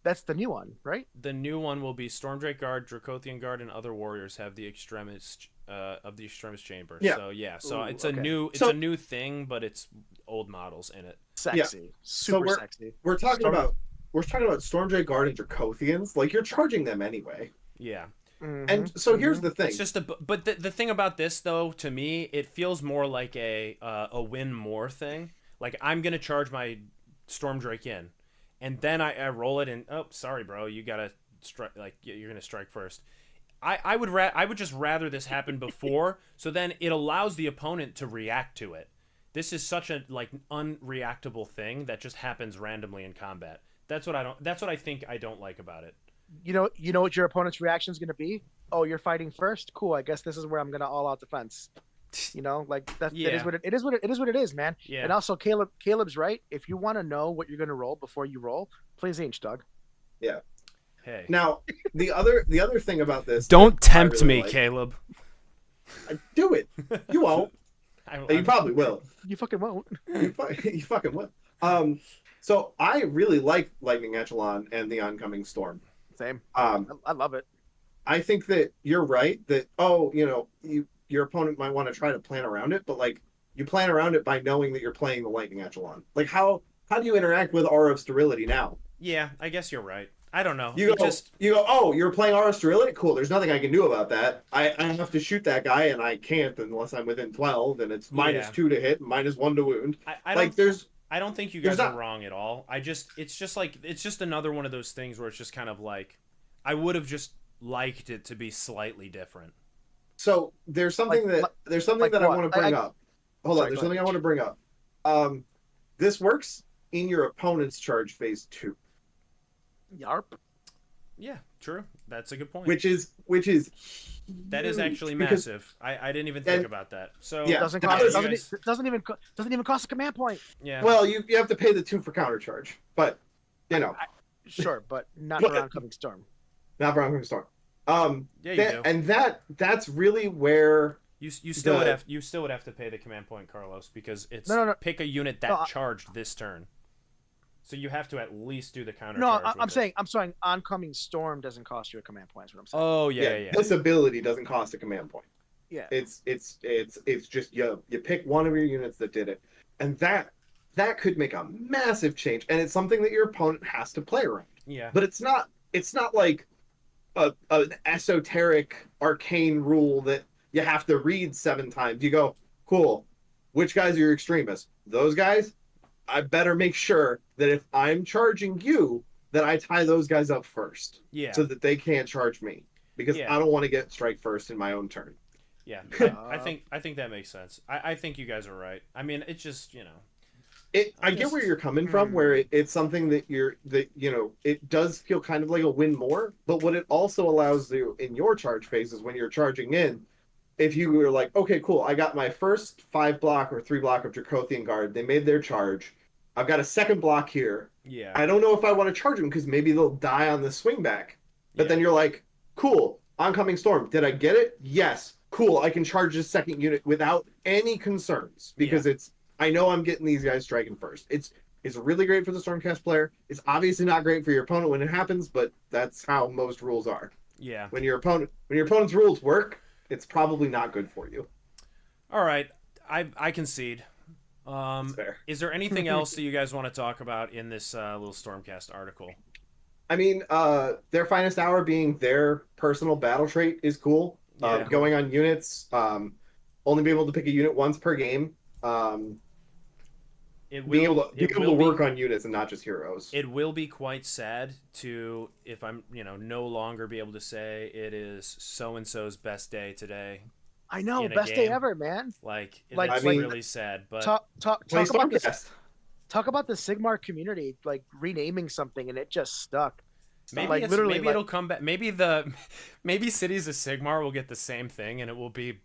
That's the new one, right? The new one will be Stormdrake Guard, Dracothian Guard, and other warriors have the extremis of the extremis chamber. Yeah. So Ooh, it's okay. a new thing, but it's old models in it. Sexy, super we're- sexy. we're talking about Stormdrake Guard and Dracothians. Like you're charging them anyway. Yeah. And so here's the thing. It's just but the thing about this though, to me, it feels more like a win more thing. Like I'm gonna charge my Stormdrake in, and then I roll it, and oh sorry bro, you gotta strike, like you're gonna strike first. I would just rather this happen before, so then it allows the opponent to react to it. This is such a like unreactable thing that just happens randomly in combat. That's what I think I don't like about it. You know what your opponent's reaction is going to be? Oh, you're fighting first. Cool. I guess this is where I'm going to all out defense. You know, like that. Yeah. It is what it is, man. Yeah. And also, Caleb's right. If you want to know what you're going to roll before you roll, play Zinch, Doug. Hey. Now the other thing about this. Don't that I tempt really me, like- Caleb. Do it. You won't. You probably will. You fucking won't. You fucking will. So I really like Lightning Echelon and the Oncoming Storm. Same. I love it. think that you're right that your opponent might want to try to plan around it, but like you plan around it by knowing that you're playing the Lightning Echelon. Like how do you interact with Aura of Sterility now? Yeah, I guess you're right. I don't know. You go, oh, you're playing Aura of Sterility? Cool, there's nothing I can do about that. I have to shoot that guy, and I can't unless I'm within 12, and it's -2 to hit, -1 to wound. I don't think you guys are wrong at all. It's just another one of those things where it's just kind of like, I would have just liked it to be slightly different. So there's something that I want to bring up. Hold on, there's something I want to bring up. This works in your opponent's charge phase 2. Yarp. Yeah, true. That's a good point. which is That is huge, actually because massive. I didn't even think and about that. So Yeah, Doesn't that cost. was- you Doesn't, guys, doesn't even cost a command point. yeah. well, you have to pay the 2 for counter charge, but Sure, but not But- for oncoming storm. not for Oncoming Storm. Yeah, you do. And that's really where You still would the- have to pay the command point, Carlos, because it's No. pick a unit that No, I- charged this turn. So you have to at least do the counter No, charge. I'm saying oncoming storm doesn't cost you a command point. That's what I'm saying. Oh yeah. this ability doesn't cost a command point. Yeah. It's just you pick one of your units that did it, and that could make a massive change, and it's something that your opponent has to play around. Yeah. But it's not like an esoteric arcane rule that you have to read 7 times. You go, cool. Which guys are your extremists? Those guys? I better make sure that if I'm charging you, that I tie those guys up first, Yeah. so that they can't charge me, because Yeah. I don't want to get strike first in my own turn. Yeah. I think that makes sense. I think you guys are right. I mean, it's just I get where you're coming from, where it's something that it does feel kind of like a win more, but what it also allows you in your charge phases when you're charging in, if you were like, okay, cool, I got my first 5 block or 3 block of Dracothian Guard, they made their charge, I've got a second block here, yeah. I don't know if I want to charge them because maybe they'll die on the swing back, but then you're like, cool, oncoming storm, did I get it? Yes, cool, I can charge this second unit without any concerns, because I know I'm getting these guys striking first. It's really great for the Stormcast player. It's obviously not great for your opponent when it happens, but that's how most rules are. Yeah. When your opponent's rules work, it's probably not good for you. All right. I concede. That's fair. Is there anything else that you guys want to talk about in this little Stormcast article? I mean, their finest hour being their personal battle trait is cool. Yeah. Going on units, only be able to pick a unit once per game. Being able to work on units and not just heroes. It will be quite sad to, if I'm, no longer be able to say it is so and so's best day today. I know, in a best day game. ever, man. Like Like- it's I mean, really sad. But Talk Play about this. Stormcast. Talk about the Sigmar community, like renaming something, and it just stuck. maybe like, literally, like- it'll come back. Maybe Cities of Sigmar will get the same thing, and it will be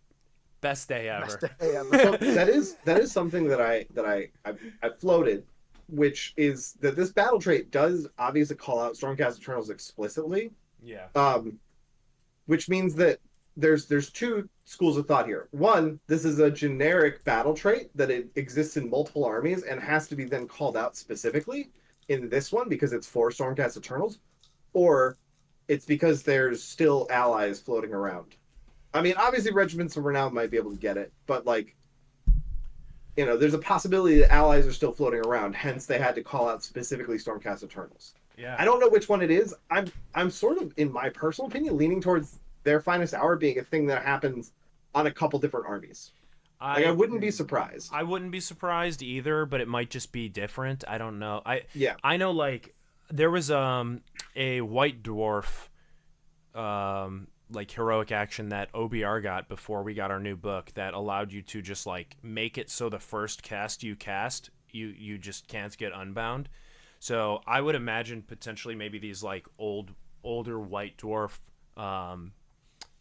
best day ever. Best day ever. So that is something that I floated, which is that this battle trait does obviously call out Stormcast Eternals explicitly, Yeah. which means that there's 2 schools of thought here. One, this is a generic battle trait that it exists in multiple armies and has to be then called out specifically in this one because it's for Stormcast Eternals, or it's because there's still allies floating around. I mean, obviously, Regiments of Renown might be able to get it, but there's a possibility that allies are still floating around. Hence, they had to call out specifically Stormcast Eternals. Yeah. I don't know which one it is. I'm sort of, in my personal opinion, leaning towards their finest hour being a thing that happens on a couple different armies. I wouldn't be surprised. I wouldn't be surprised either, but it might just be different. I don't know. Yeah. I know there was a White Dwarf heroic action that OBR got before we got our new book that allowed you to just make it so the first cast you just can't get unbound. So I would imagine potentially maybe these older White Dwarf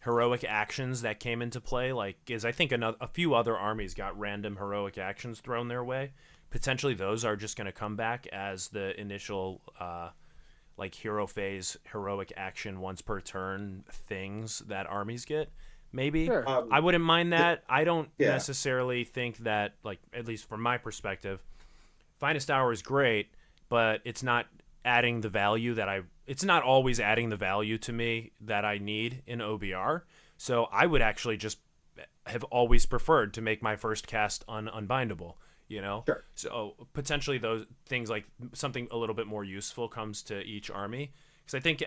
heroic actions that came into play, is I think a few other armies got random heroic actions thrown their way. Potentially those are just going to come back as the initial hero phase heroic action once per turn things that armies get. Maybe. Sure. I wouldn't mind that. I don't Yeah. necessarily think that, at least from my perspective, Finest Hour is great, but it's not adding the value it's not always adding the value to me that I need in OBR. So I would actually just have always preferred to make my first cast unbindable, Sure. So potentially those things, something a little bit more useful comes to each army. Because I think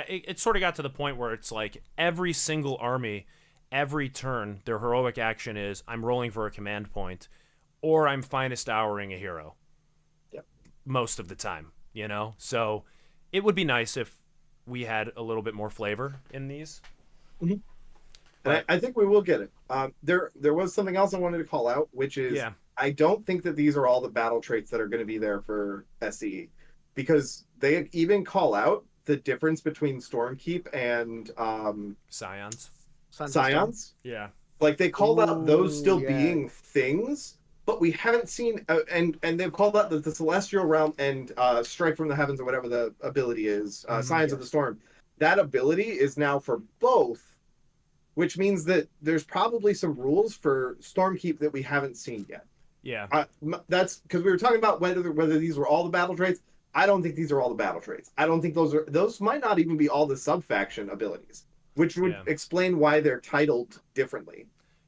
it sort of got to the point where it's every single army, every turn, their heroic action is I'm rolling for a command point or I'm finest houring a hero. Yep. Most of the time, So it would be nice if we had a little bit more flavor in these. Mm-hmm. And I think we will get it. There was something else I wanted to call out, which is I don't think that these are all the battle traits that are going to be there for SCE, because they even call out the difference between Stormkeep and Scions. Sons of Storm. Scions. Yeah. Like they called out those Ooh, still yeah. being things, but we haven't seen and they've called out the Celestial Realm and Strike from the Heavens or whatever the ability is, Scions of the Yes. Storm. That ability is now for both, which means that there's probably some rules for Stormkeep that we haven't seen yet. Yeah. That's because we were talking about whether these were all the battle traits. I don't think these are all the battle traits. I don't think those might not even be all the sub-faction abilities, which would explain why they're titled differently.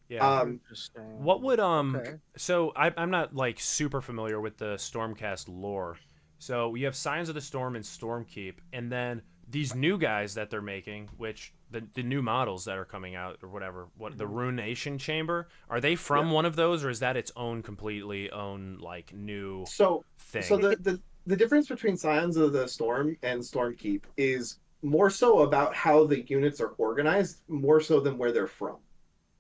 Yeah. Interesting. What would Okay. So I'm not like super familiar with the Stormcast lore. So we have Signs of the Storm and Stormkeep, and then these new guys that they're making, which the new models that are coming out or whatever, the Ruination Chamber, are they from one of those, or is that its own completely own like new thing? So the difference between Scions of the Storm and Stormkeep is more so about how the units are organized, more so than where they're from.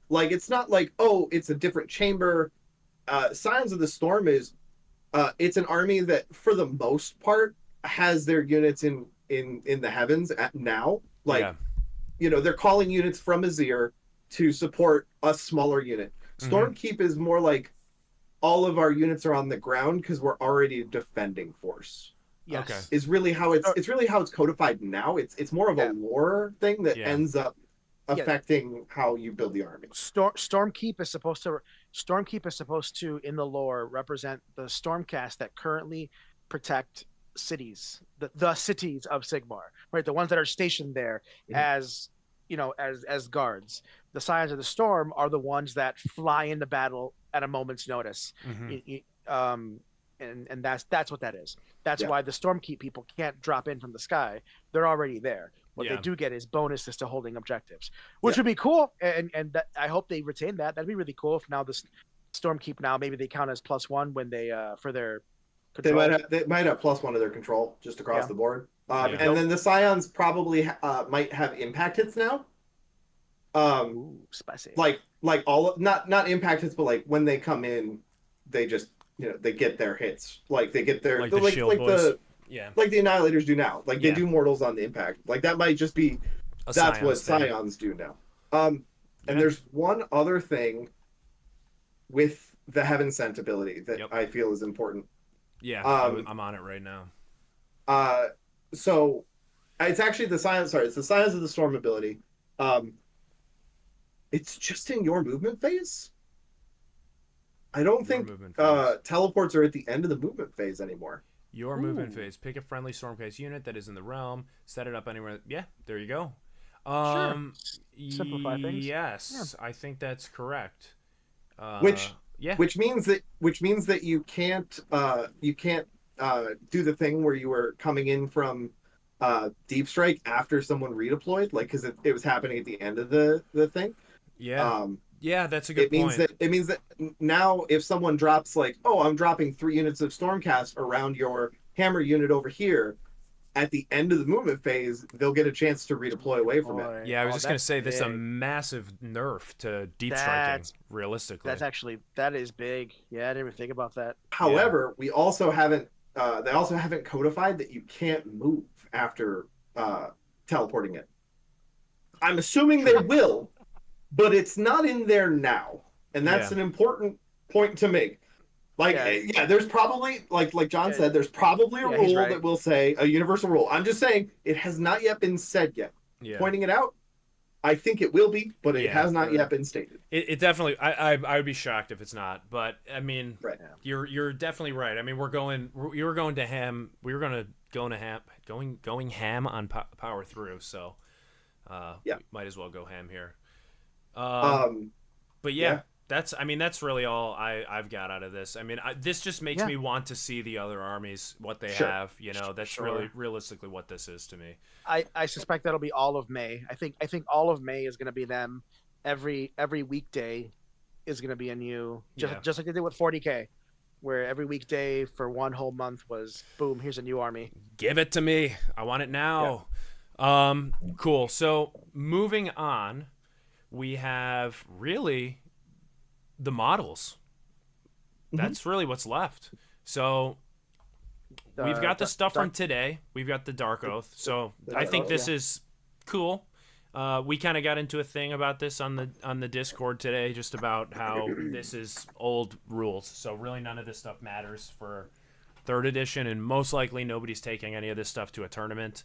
Like it's not like, oh, it's a different chamber. Scions of the Storm is it's an army that for the most part has their units in the heavens now. Like they're calling units from Azir to support a smaller unit. Stormkeep is more like all of our units are on the ground because we're already a defending force. Yes. Okay. Is really how it's really how it's codified now. It's more of a lore thing that ends up affecting how you build the army. Stormkeep is supposed to in the lore represent the Stormcast that currently protect cities, the cities of Sigmar, right? The ones that are stationed there as as guards. The Scions of the Storm are the ones that fly into battle at a moment's notice. And that's what that is. That's why the Stormkeep people can't drop in from the sky. They're already there. What they do get is bonuses to holding objectives, which would be cool. And that, I hope they retain that. That'd be really cool if now the Stormkeep maybe they count as +1 when they for their control. They might have +1 to their control just across the board. And then the Scions probably might have impact hits now. Ooh, spicy. Like all not impact hits, but like when they come in, they just they get their hits. Like they get their like the shield boys. Like the Annihilators do now. Like they do mortals on the impact. Like that might just be that's what Scions do now. And there's one other thing with the Heaven Sent ability that I feel is important. Yeah, I'm on it right now. So it's actually it's the Scions of the Storm ability. It's just in your movement phase. I don't think teleports are at the end of the movement phase anymore. Your movement phase. Pick a friendly Stormcast unit that is in the realm. Set it up anywhere. Yeah, there you go. Sure. Simplify things. Yes, I think that's correct. Which means that you can't do the thing where you were coming in from Deep Strike after someone redeployed, like because it was happening at the end of the thing. Yeah. Yeah, that's a good point. It means that now if someone drops like, oh, I'm dropping 3 units of Stormcast around your hammer unit over here, at the end of the movement phase, they'll get a chance to redeploy away from it. Yeah, I was just going to say this is a massive nerf to deep striking, realistically. That is big. Yeah, I didn't even think about that. However, we also haven't they also haven't codified that you can't move after teleporting it. I'm assuming they will, but it's not in there now. And that's an important point to make. Like, there's probably, like John said, there's probably a rule that will say, a universal rule. I'm just saying, it has not yet been said yet. Yeah. Pointing it out, I think it will be, but it has not yet been stated. It definitely, I would be shocked if it's not. But, I mean, you're definitely right. I mean, we were going to ham on power through, so we might as well go ham here. But that's really all I've got out of this. I mean, this just makes me want to see the other armies, what they have. That's really realistically what this is to me. I suspect that'll be all of May. I think all of May is going to be them. Every weekday is going to be a new, just like they did with 40K, where every weekday for one whole month was boom. Here's a new army. Give it to me. I want it now. Yeah. Cool. So moving on, we have really the models. That's really what's left. So we've got the stuff from Dark, today. We've got the Dark Oath. So the I Dark think Oath, this yeah. is cool. We kind of got into a thing about this on the Discord today, just about how this is old rules. So really, none of this stuff matters for third edition, and most likely nobody's taking any of this stuff to a tournament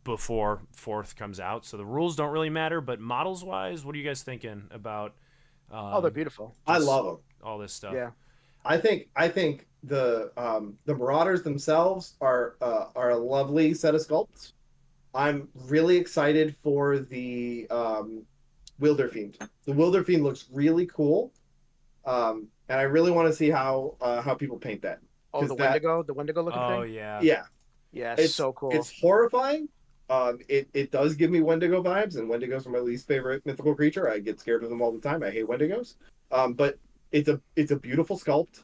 before fourth comes out. So the rules don't really matter. But models wise, what are you guys thinking about Oh, they're beautiful. I just love them. all this stuff? Yeah. I think the Marauders themselves are a lovely set of sculpts. I'm really excited for the Wilder Fiend. The Wilder Fiend looks really cool, and I really want to see how people paint that Oh, because that The Wendigo looking Oh thing. yeah. yeah, Yeah, it's it's so cool. it's horrifying. It does give me Wendigo vibes, and Wendigos are my least favorite mythical creature. I get scared of them all the time. I hate Wendigos. But it's a beautiful sculpt.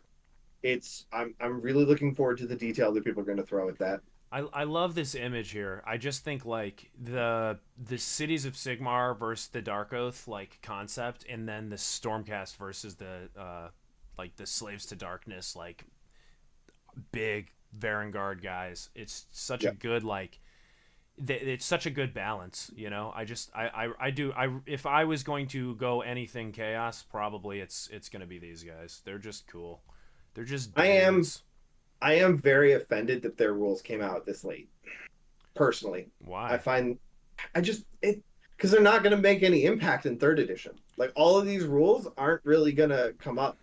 I'm really looking forward to the detail that people are going to throw at that. I love this image here. I just think like the cities of Sigmar versus the Dark Oath like concept, and then the Stormcast versus the like the Slaves to Darkness like big Varangard guys. It's such a Yep. good like it's such a good balance, you know. I if I was going to go anything chaos, probably it's gonna be these guys. They're just cool. They're just I am dudes. I am very offended that their rules came out this late. Personally, I Why? find I just it because they're not going to make any impact in third edition. Like all of these rules aren't really going to come up.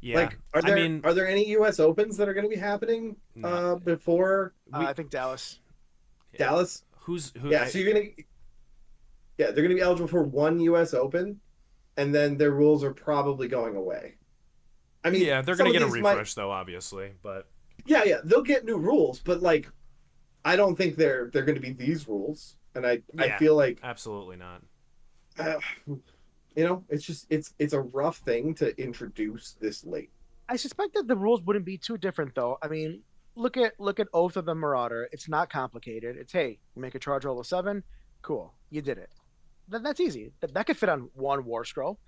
Yeah. Like, are I there mean, are there any U.S. Opens that are going to be happening not before we, I think Dallas. Dallas? who Yeah, so they're gonna be eligible for one U.S. Open, and then their rules are probably going away. I mean, yeah, they're some gonna of get a these might, refresh though, obviously, but yeah, they'll get new rules, but like, I don't think they're going to be these rules, and I yeah, feel like, absolutely not. uh, it's just it's a rough thing to introduce this late. I suspect that the rules wouldn't be too different though. I mean, look at Oath of the Marauder. It's not complicated. It's hey, you make a charge roll of 7, cool, you did it. That's easy. That could fit on one war scroll.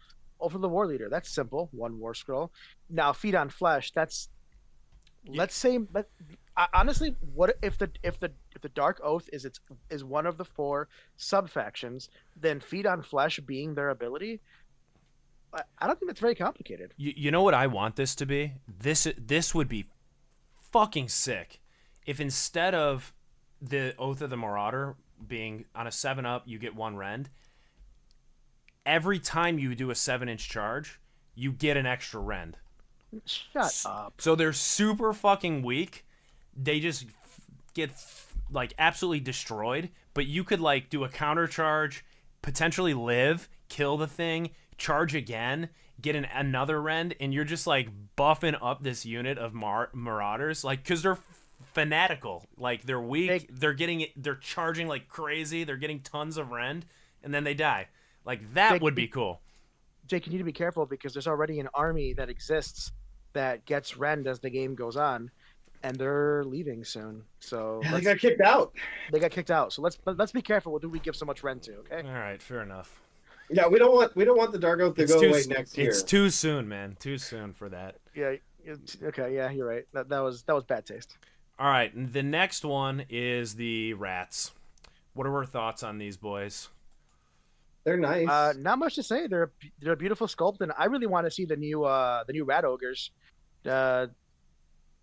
Oath of the War Leader. That's simple. One war scroll. Now, Feed on Flesh. That's Yeah, let's say. Honestly, what if the Dark Oath is one of the 4 sub factions? Then Feed on Flesh being their ability. I don't think that's very complicated. you know what I want this to be? This would be fucking sick if instead of the Oath of the Marauder being on a 7-up, you get 1 rend. Every time you do a 7-inch charge, you get an extra rend. Shut up. So they're super fucking weak. They just get like absolutely destroyed. But you could like do a counter charge, potentially live, kill the thing, charge again, get another rend, and you're just like buffing up this unit of marauders, like because they're fanatical, like they're weak. They're charging like crazy. They're getting tons of rend, and then they die. Like that Jake, would be cool. Jake, you need to be careful because there's already an army that exists that gets rend as the game goes on, and they're leaving soon. So Yeah, they got kicked out. they got kicked out. So let's be careful. What do we give so much rend to? Okay. All right, fair enough. Yeah, we don't want the Dark Oath to go away next year. It's too soon, man. Too soon for that. Yeah. Okay. Yeah, you're right. That was bad taste. All right, the next one is the rats. What are our thoughts on these boys? They're nice. Not much to say. They're a beautiful sculpt, and I really want to see the new rat ogres. Uh,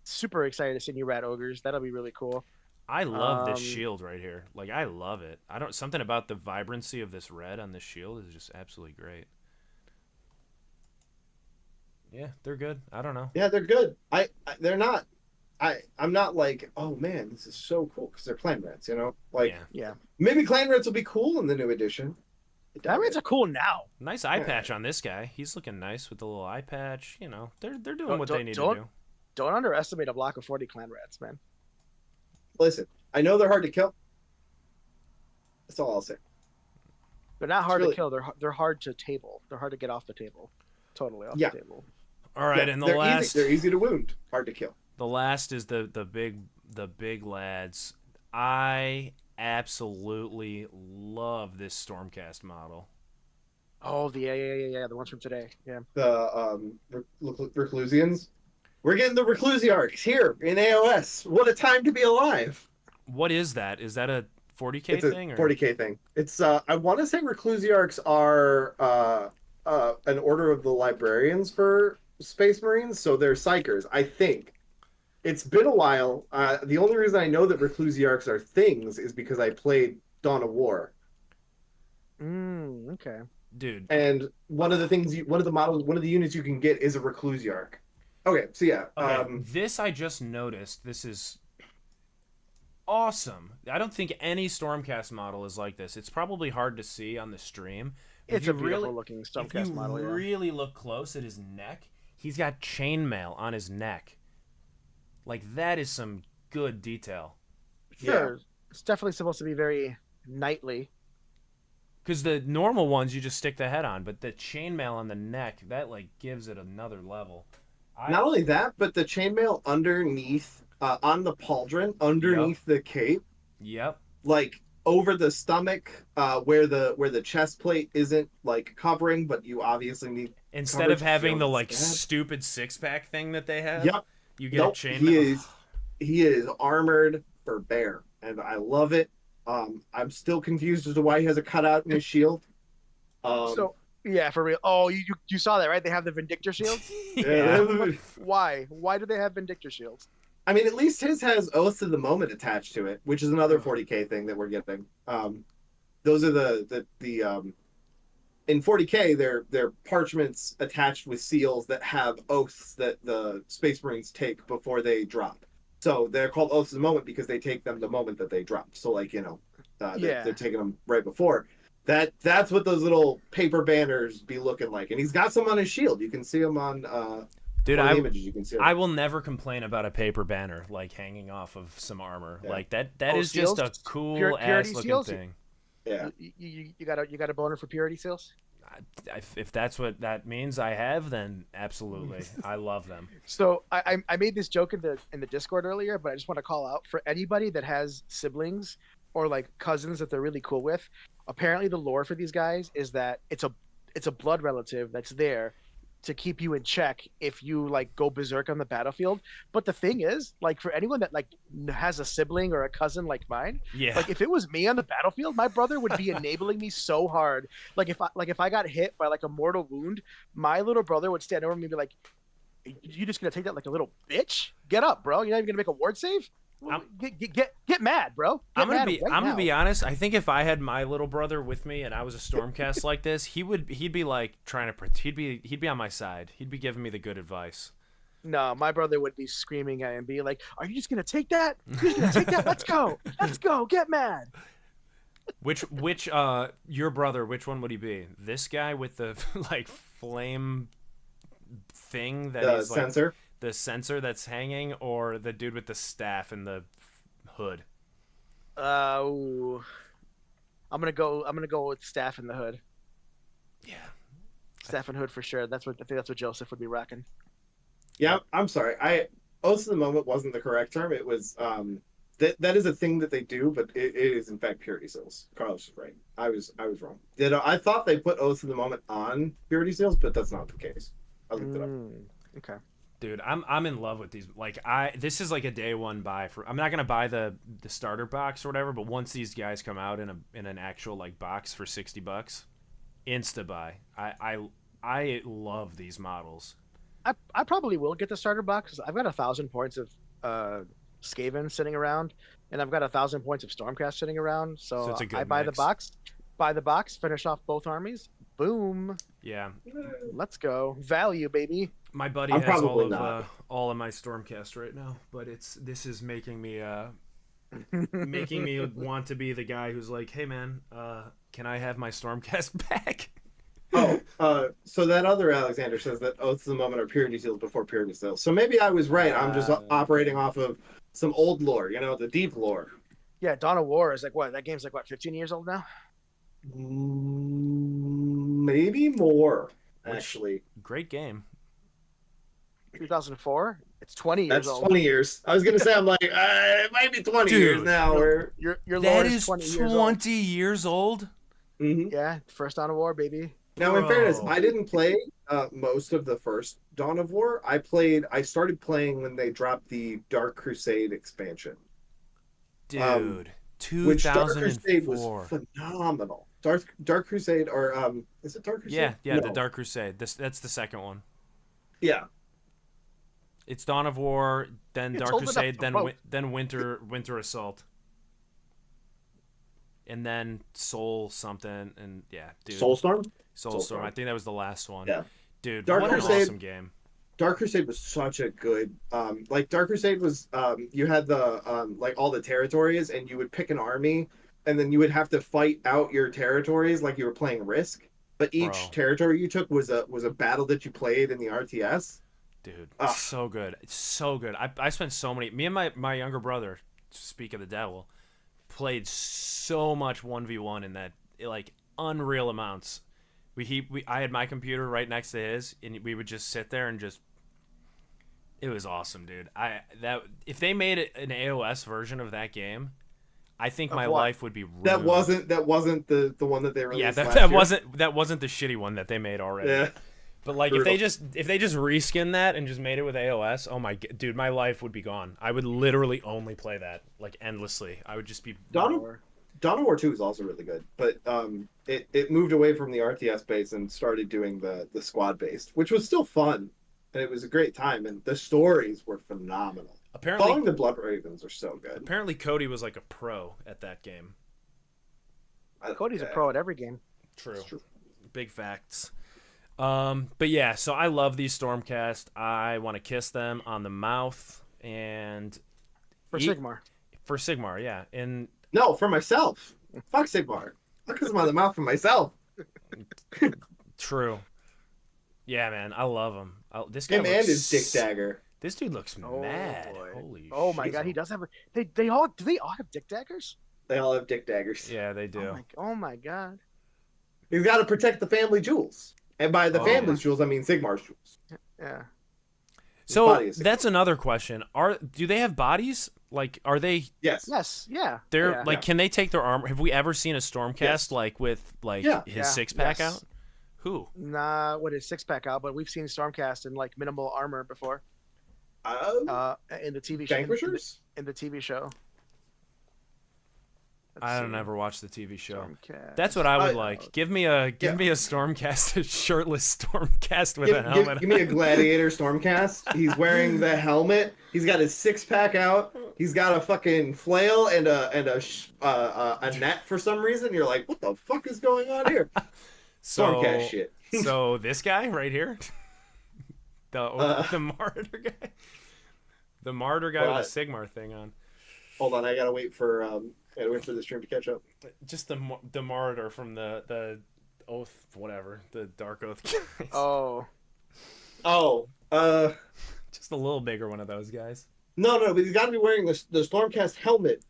Super excited to see new rat ogres. That'll be really cool. I love this Um, shield right here. Like I love it. I don't something about the vibrancy of this red on this shield is just absolutely great. Yeah, they're good. I don't know. Yeah, they're good. They're not. I'm not like, oh man, this is so cool because they're clan rats, you know. Like Yeah. yeah, maybe clan rats will be cool in the new edition. that rats are cool now. Nice eye Yeah. patch on this guy. He's looking nice with the little eye patch. You know, they're doing Don't- what they need don't- to do. Don't underestimate a block of 40 clan rats, man. Listen, I know they're hard to kill. That's all I'll say. They're not hard really- to kill. They're hard to table. They're hard to get off the table. Totally off Yeah. the table. All right, Yeah, and the they're last easy. They're easy to wound, hard to kill. the last is the big lads. I absolutely love this Stormcast model. Oh, the yeah, the ones from today. Yeah. The Reclusians. We're getting the Reclusiarchs here in AoS. What a time to be alive. What is that? Is that a 40k It's thing? a Or? 40k thing. It's I want to say Reclusiarchs are an order of the librarians for Space Marines, so they're psychers, I think. It's been a while. The only reason I know that Reclusiarchs are things is because I played Dawn of War. Okay. Dude. And one of the units you can get is a Reclusiarch. Okay, so yeah. Okay, this I just noticed. This is awesome. I don't think any Stormcast model is like this. It's probably hard to see on the stream. It's a beautiful looking If Stormcast you model. Yeah. really look close at his neck, he's got chainmail on his neck. Like, that is some good detail. Sure. Yeah. It's definitely supposed to be very knightly. Because the normal ones you just stick the head on, but the chainmail on the neck, that like gives it another level. Not only that, but the chainmail underneath, on the pauldron, underneath the cape. Yep. Like over the stomach, where the chest plate isn't like covering, but you obviously need. Instead of having the like instead. Stupid 6-pack thing that they have. Yep. You get a chainmail. He is armored for bear, and I love it. I'm still confused as to why he has a cutout in his shield. So yeah, for real. Oh, you saw that, right? They have the Vindictor shields. Yeah. Why? Why do they have Vindictor shields? I mean, at least his has Oaths of the Moment attached to it, which is another 40k thing that we're getting. Those are the in 40k they're parchments attached with seals that have oaths that the Space Marines take before they drop. So they're called Oaths of the Moment because they take them the moment that they drop. So like, you know, they're taking them right before. That's what those little paper banners be looking like. And he's got some on his shield. You can see them on dude, the images. You can see them. I will never complain about a paper banner like hanging off of some armor. Yeah. Like that is seals? just a cool Purity ass looking seals? thing. Yeah. You got a boner for purity seals? If that's what that means, I have, then absolutely. I love them. So I made this joke in the Discord earlier, but I just want to call out for anybody that has siblings or like cousins that they're really cool with. Apparently, the lore for these guys is that it's a blood relative that's there to keep you in check if you like go berserk on the battlefield. But the thing is, like for anyone that like has a sibling or a cousin like mine, Yeah. like if it was me on the battlefield, my brother would be enabling me so hard. Like if I got hit by like a mortal wound, my little brother would stand over me and be like, "You just gonna take that like a little bitch? Get up, bro! You're not even gonna make a ward save. Get mad, bro. I'm gonna be honest. I think if I had my little brother with me and I was a Stormcast like this, he'd be like trying to he'd be on my side. He'd be giving me the good advice. No, my brother would be screaming at and be like, "Are you just gonna take that? You're just gonna take that? Let's go, get mad." Which your brother? Which one would he be? This guy with the like flame thing that The is like, sensor. the sensor that's hanging, or the dude with the staff and the hood? Ooh. I'm gonna go with staff in the hood. Yeah, Staff and hood for sure. I think that's what Joseph would be rocking. Yeah, I'm sorry. Oaths of the Moment wasn't the correct term. It was that is a thing that they do, but it is in fact purity seals. Carlos is right. I was wrong. I thought they put Oaths of the Moment on purity seals, but that's not the case. I looked it up. Okay. dude, I'm in love with these. Like this is like a day one buy for. I'm not gonna buy the starter box or whatever, but once these guys come out in an actual like box for $60, insta buy. I love these models. I probably will get the starter box. I've got 1,000 points of Skaven sitting around, and I've got 1,000 points of Stormcast sitting around. So it's a good I buy mix. the box, finish off both armies. Boom. Yeah, Let's go. Value, baby. my buddy I'm has probably not. all of my Stormcast right now, but this is making me want to be the guy who's like, hey man, can I have my Stormcast back? So that other Alexander says that Oaths of the Moment are purity seals before purity seals. So maybe I was right. I'm just operating off of some old lore, the deep lore. Yeah, Dawn of War is like what? That game's like what, 15 years old now? Maybe more, actually. Great game. 2004. It's 20 years That's old. 20 years. I was gonna say, I'm like, it might be 20 years Dude. now. Or Your lore That is is 20 years old. 20 years old. Mhm. Yeah, first Dawn of War, baby. Now, in fairness, Bro. I didn't play most of the first Dawn of War. I started playing when they dropped the Dark Crusade expansion. Dude, Which Dark Crusade was 2004. phenomenal. Dark Crusade, or is it Dark Crusade? Yeah, the No. Dark Crusade. That's the second one. Yeah. It's Dawn of War, then It's Dark old enough Crusade, for then both. then Winter Assault, and then Soul something, and yeah, dude, Soulstorm? Soulstorm. I think that was the last one. Yeah. Dude, Dark what Crusade- an awesome game. Dark Crusade was such a good like Dark Crusade was you had the like all the territories and you would pick an army and then you would have to fight out your territories like you were playing Risk. But each Bro. territory you took was a battle that you played in the RTS. Dude, Ah. it's so good. It's so good. I spent so many. Me and my younger brother, speak of the devil, played so much 1v1 in that, like, unreal amounts. I had my computer right next to his, and we would just sit there and just. It was awesome, dude. If they made it an AOS version of that game, I think Of my what? life would be ruined. That wasn't the one that they released. Yeah, last that year. wasn't the shitty one that they made already. Yeah. But like Brutal. if they just reskin that and just made it with AOS, oh my dude, my life would be gone. I would literally only play that like endlessly. I would just be Dawn of War 2 is also really good, but it moved away from the RTS base and started doing the squad based, which was still fun, and it was a great time, and the stories were phenomenal. apparently Following the Blood Ravens are so good. apparently Cody was like a pro at that game. Cody's a pro at every game. True. It's true. Big facts. But yeah, so I love these Stormcast. I want to kiss them on the mouth and For Sigmar. for Sigmar, yeah. And No, for myself. Fuck Sigmar. Not because I'm on the mouth for myself. true. Yeah, man, I love him. This guy Him and looks his Dick Dagger. This dude looks Oh, mad. boy. Holy Oh my shit. god, he does have. They all do they all have dick daggers? They all have Dick Daggers. Yeah, they do. Oh my god. He's got to protect the family jewels. And by the Oh. family's jewels, I mean Sigmar's jewels. Yeah. So body is that's another question. Do they have bodies? Like, are they? Yes. Yes. Yeah. They're yeah. like, can they take their armor? Have we ever seen a Stormcast Yes. like with like Yeah. his Yeah. 6-pack Yes. out? Who? Nah, what is 6-pack out? But we've seen Stormcast in like minimal armor before. In the TV show. Vanquishers? In the TV show. I don't ever watch the TV show. Stormcast. That's what I would I- like. Give me a Stormcast, a shirtless Stormcast with a Give, helmet. give me a gladiator Stormcast. He's wearing the helmet. He's got his 6-pack out. He's got a fucking flail and a net for some reason. You're like, what the fuck is going on here? Stormcast shit. So this guy right here, the martyr guy, the martyr guy Well, with the Sigmar thing on. Hold on, I gotta wait for the stream to catch up. Just the martyr from the oath, whatever, the dark oath guys. Oh. Oh, Just a little bigger one of those guys. no, but he's got to be wearing the Stormcast helmet,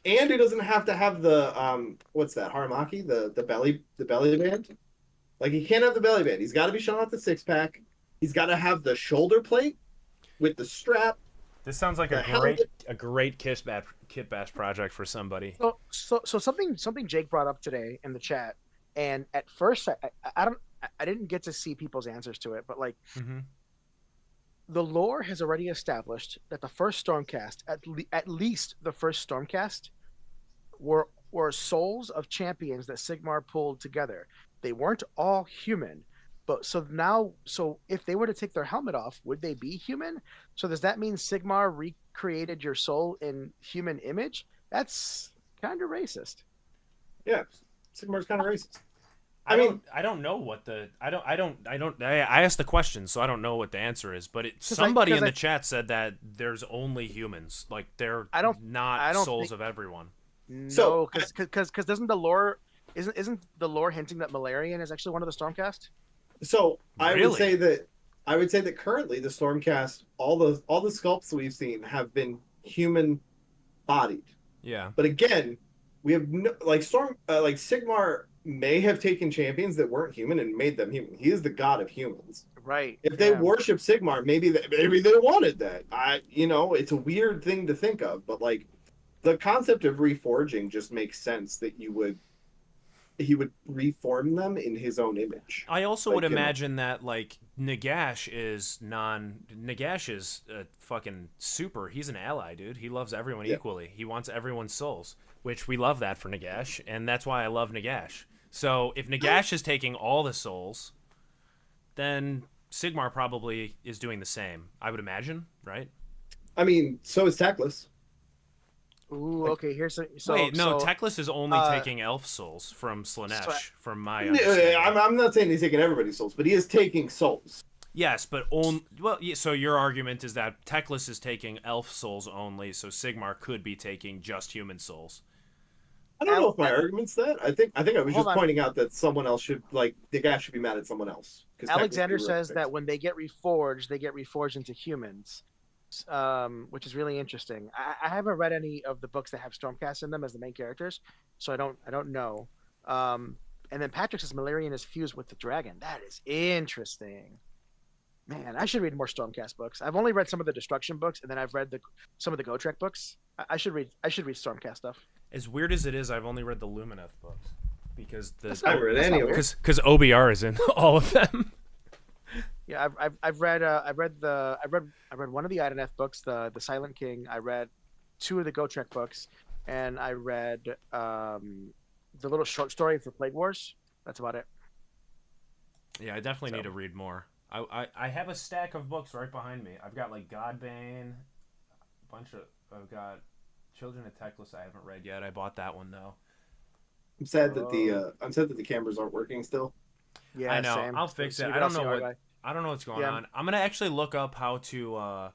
and he doesn't have to have the what's that Haramaki, the belly band. Like he can't have the belly band. He's got to be showing off the 6-pack. He's got to have the shoulder plate with the strap. This sounds like The a great kit bash project for somebody. So something Jake brought up today in the chat, and at first I didn't get to see people's answers to it, but like Mm-hmm. the lore has already established that the first Stormcast, at least the first Stormcast, were souls of champions that Sigmar pulled together. They weren't all human, but so if they were to take their helmet off, would they be human? So does that mean Sigmar recreated your soul in human image? That's kind of racist. Yeah, Sigmar's kind of racist. I mean- don't know what I asked the question, so I don't know what the answer is. But I- somebody in 'cause the chat said that there's only humans, like they're I don't not souls think- of everyone. No, because doesn't the lore isn't the lore hinting that Malarian is actually one of the Stormcast? So I Really? would say that currently the Stormcast, all the sculpts that we've seen have been human bodied. Yeah, But again, we have no, like Sigmar may have taken champions that weren't human and made them human. He is the god of humans. Right. If they yeah. worship Sigmar, maybe they wanted that. It's a weird thing to think of, but like the concept of reforging just makes sense that you would, he would reform them in his own image. I also Like, would you know. imagine that like Nagash is a fucking super. He's an ally, dude. He loves everyone Yeah. equally. He wants everyone's souls, which we love that for Nagash, and that's why I love Nagash. So if Nagash is taking all the souls, then Sigmar probably is doing the same. I would imagine, right? I mean, so is Teclis. Ooh, okay. Here's Wait, no, so Teclis is only taking elf souls from Slanesh, from my Yeah, understanding. I'm not saying he's taking everybody's souls, but he is taking souls. Yes, but so your argument is that Teclis is taking elf souls only, so Sigmar could be taking just human souls. I don't know if my argument's that. I think I was Hold just on. pointing out that someone else should, like, the guy should be mad at someone else. 'Cause Alexander technically says we're that when they get reforged, they get reforged into humans, which is really interesting. I haven't read any of the books that have Stormcast in them as the main characters, so I don't know. And then Patrick says Malarian is fused with the dragon. That is interesting. Man, I should read more Stormcast books. I've only read some of the Destruction books, and then I've read some of the Gotrek books. I should read Stormcast stuff. As weird as it is, I've only read the Lumineth books because I haven't read any of them. because OBR is in all of them. Yeah, I've read one of the Ideneth books, the Silent King. I read 2 of the Gotrek books, and I read the little short story for Plague Wars. That's about it. Yeah, I definitely need to read more. I have a stack of books right behind me. I've got like Godbane, I've got Children of Teclis I haven't read yet. I bought that one though. I'm sad that the cameras aren't working still. Yeah, I know. same. I'll fix So it. you I can don't also know see our guy. I don't know what's going Yeah. on. I'm gonna actually look up how to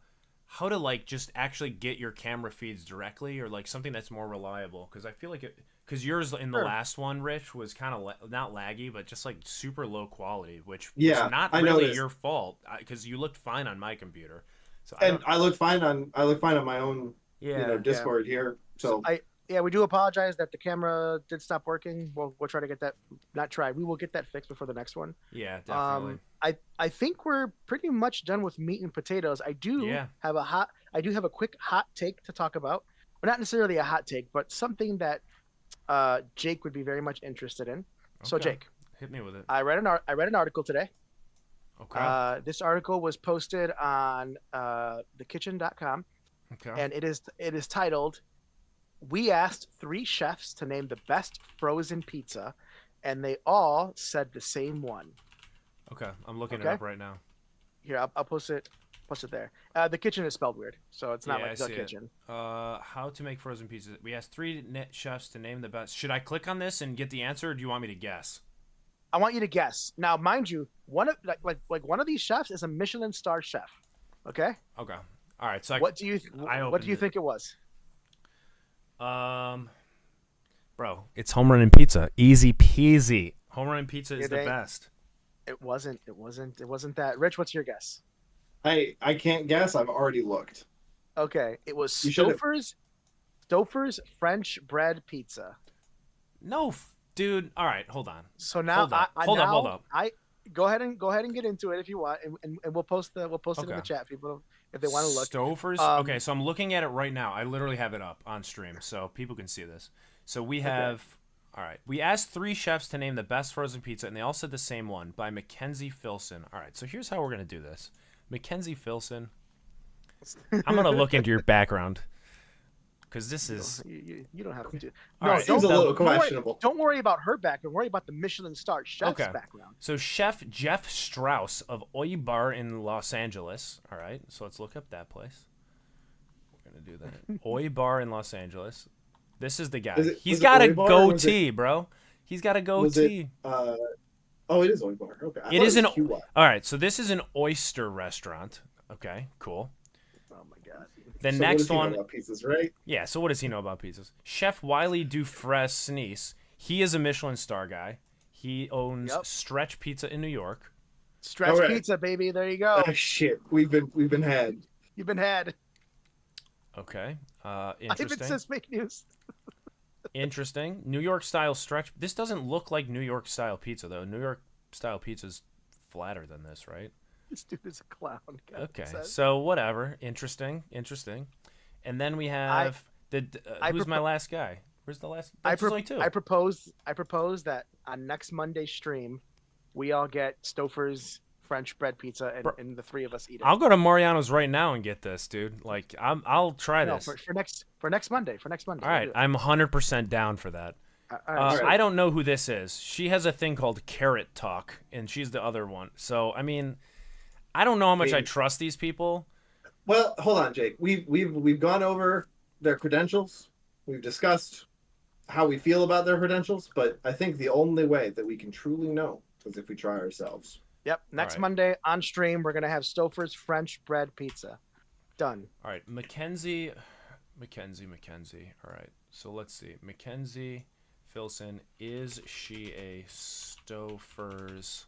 like just actually get your camera feeds directly or like something that's more reliable because I feel like because yours in the Sure. last one, Rich, was kind of not laggy but just like super low quality, which Yeah, was not I really noticed. your fault because you looked fine on my computer. So And I look fine on my own Discord here. So we do apologize that the camera did stop working. We'll try to get that. Not try. We will get that fixed before the next one. yeah, definitely. I think we're pretty much done with meat and potatoes. I do Yeah. have a quick hot take to talk about. Well, not necessarily a hot take, but something that Jake would be very much interested in. So Okay. Jake, Hit me with it. I read an article today. Okay. This article was posted on thekitchen.com, Okay. and it is titled, "We asked 3 chefs to name the best frozen pizza, and they all said the same one." Okay. I'm looking it Okay. up right now. Here, I'll post it there. The kitchen is spelled weird, so it's not Yeah, I like the see it. kitchen. How to make frozen pizzas. We asked 3 chefs to name the best. Should I click on this and get the answer, or do you want me to guess? I want you to guess. Now, mind you, one of one of these chefs is a Michelin star chef. Okay. Okay. All right. So What do you I what do you opened it. think it was? Bro, it's home run and pizza. Easy peasy. Home run and pizza is It the ain't. best. It wasn't that. Rich, what's your guess? I can't guess. I've already looked. Okay, it was You should've- Stouffer's French bread pizza. No, dude. All right, hold on. So now Hold up. I go ahead and get into it if you want, and we'll post it in Okay. the chat, people, if they want to look. Stouffer's. Okay, so I'm looking at it right now. I literally have it up on stream, so people can see this. So we have. All right, we asked 3 chefs to name the best frozen pizza, and they all said the same one by Mackenzie Filson. All right, so here's how we're gonna do this. Mackenzie Filson. I'm gonna look into your background because this is. You don't have to. All No, right. Seems a don't little don't worry- questionable. Don't worry about her background. Worry about the Michelin star chef's Okay. background. So Chef Jeff Strauss of Oi Bar in Los Angeles. All right, so let's look up that place. We're gonna do that. Oi Bar in Los Angeles. This is the guy. He's was it got a Oi Bar or was goatee, bro. He's got a Was it? goatee. Oh, it is Oi Bar. Okay. I It thought is was an. QY. All right, so this is an oyster restaurant. Okay, cool. Oh my god. The So what next does he know one. about pizzas, right? Yeah, so what does he know about pizzas? Chef Wiley Dufresne. He is a Michelin star guy. He owns Yep. Stretch Pizza in New York. Stretch All right. pizza, baby. There you go. Oh shit, we've been had. You've been had. Okay. I even Interesting. says fake news. Interesting. New York style stretch. This doesn't look like New York style pizza though. New York style pizza's flatter than this, right? This dude is a clown. God, Okay. it says. So whatever. Interesting. And then we have who's my last guy? Where's the last? There's only 2. I propose that on next Monday's stream, we all get Stouffer's French bread pizza, and the three of us eat it. I'll go to Mariano's right now and get this, dude. Like, I'll try No, this. for next Monday. For next Monday. All right, I'm 100% down for that. All right. I don't know who this is. She has a thing called Carrot Talk, and she's the other one. So, I mean, I don't know how much I trust these people. Well, hold on, Jake. We've gone over their credentials. We've discussed how we feel about their credentials, but I think the only way that we can truly know is if we try ourselves. Yep. Next right. Monday on stream, we're gonna have Stouffer's French bread pizza. Done. All right, Mackenzie. All right, so let's see. Mackenzie Filson, is she a Stouffer's?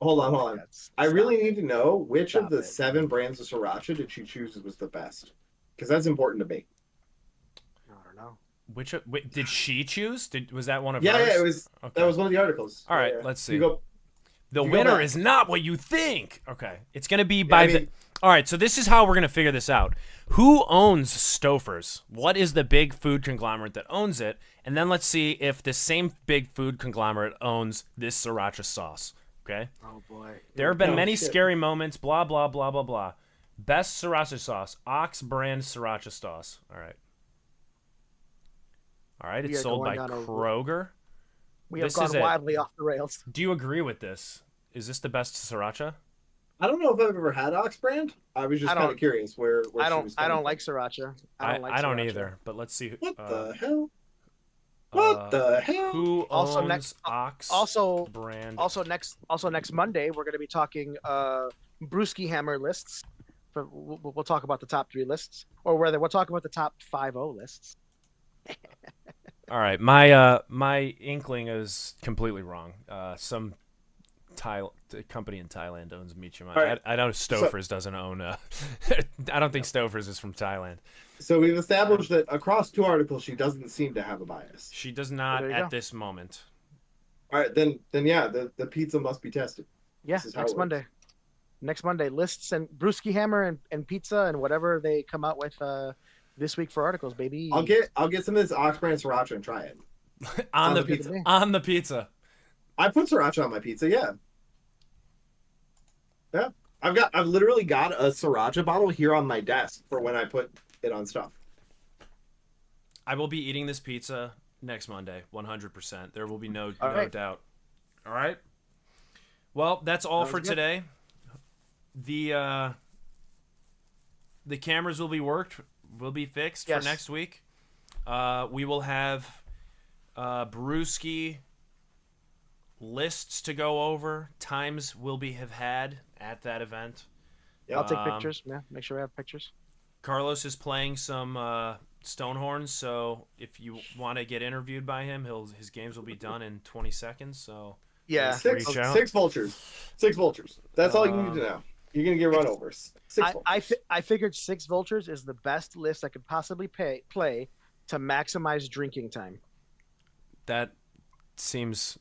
Hold on. I really need to know which of the 7 brands of sriracha did she choose was the best, because that's important to me. I don't know. Which did she choose? Was that one of hers? hers? Yeah, it was. Okay. That was one of the articles. All right, let's see. The you winner is not what you think. Okay, it's gonna be by All right, so this is how we're gonna figure this out. Who owns Stouffer's? What is the big food conglomerate that owns it? And then let's see if the same big food conglomerate owns this sriracha sauce. Okay. Oh boy. There have been many scary moments. Blah blah blah blah blah. Best sriracha sauce, Ox brand sriracha sauce. All right. It's sold by Kroger. We have gone wildly off the rails. Do you agree with this? Is this the best sriracha? I don't know if I've ever had Ox brand. I was just kind of curious where I don't like sriracha. I don't either. But let's see. What the hell? What the hell? Who owns Ox brand? Also next Monday we're going to be talking Brewski Hammer lists. We'll talk about the top 3 lists, or whether we'll talk about the top 5-0 lists. All right, my inkling is completely wrong. Some company in Thailand owns Michima. Right. I know Stouffer's doesn't own. I don't think Stouffer's is from Thailand. So we've established that across 2 articles, she doesn't seem to have a bias. She does not at this moment. All right, then yeah, the pizza must be tested. Yeah, next Monday. Next Monday, lists and Brewski Hammer and pizza and whatever they come out with this week for articles, baby. I'll get some of this Ox brand sriracha and try it on the pizza. On the pizza. I put sriracha on my pizza. Yeah. Yeah. I've literally got a sriracha bottle here on my desk for when I put it on stuff. I will be eating this pizza next Monday, 100%. There will be no doubt. All right. Well, that's all for today. The cameras will be fixed for next week. We will have Brewski lists to go over. Times will have had at that event. Yeah, I'll take pictures. Yeah, make sure we have pictures. Carlos is playing some Stonehorns, so if you want to get interviewed by him, his games will be done in 20 seconds. So yeah, 6 vultures. 6 vultures. That's all you need to know. You're gonna get run over. 6 I figured 6 vultures is the best list I could possibly play to maximize drinking time. That seems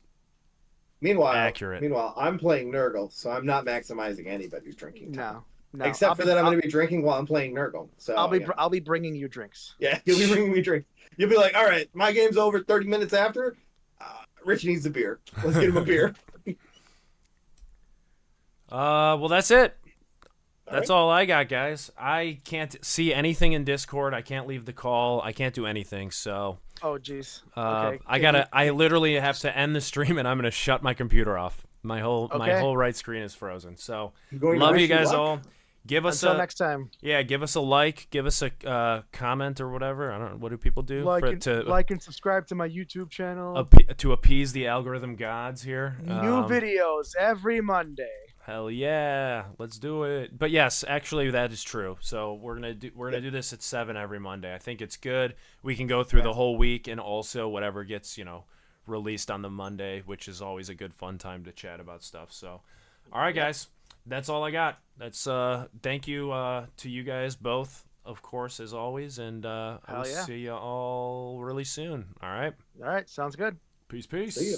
accurate. Meanwhile, I'm playing Nurgle, so I'm not maximizing anybody's drinking time. No. Except for that, I'm going to be drinking while I'm playing Nurgle. So I'll be bringing you drinks. Yeah, you'll be bringing me drinks. You'll be like, all right, my game's over 30 minutes after. Rich needs a beer. Let's get him a beer. Well, that's it. That's all I got, guys. I can't see anything in Discord. I can't leave the call. I can't do anything. So. Oh, jeez. Okay. I literally have to end the stream, and I'm gonna shut my computer off. My whole right screen is frozen. So love you guys all. Give us until next time. Yeah, give us a like. Give us a comment or whatever. I don't know. What do people do? Like and subscribe to my YouTube channel. To appease the algorithm gods here. New videos every Monday. Hell yeah, let's do it. But yes, actually that is true. So we're gonna do this at 7 every Monday. I think it's good. We can go through the whole week and also whatever gets released on the Monday, which is always a good fun time to chat about stuff. So, all right, guys, that's all I got. That's thank you to you guys both, of course, as always, and I will see you all really soon. All right. All right, sounds good. Peace. See ya.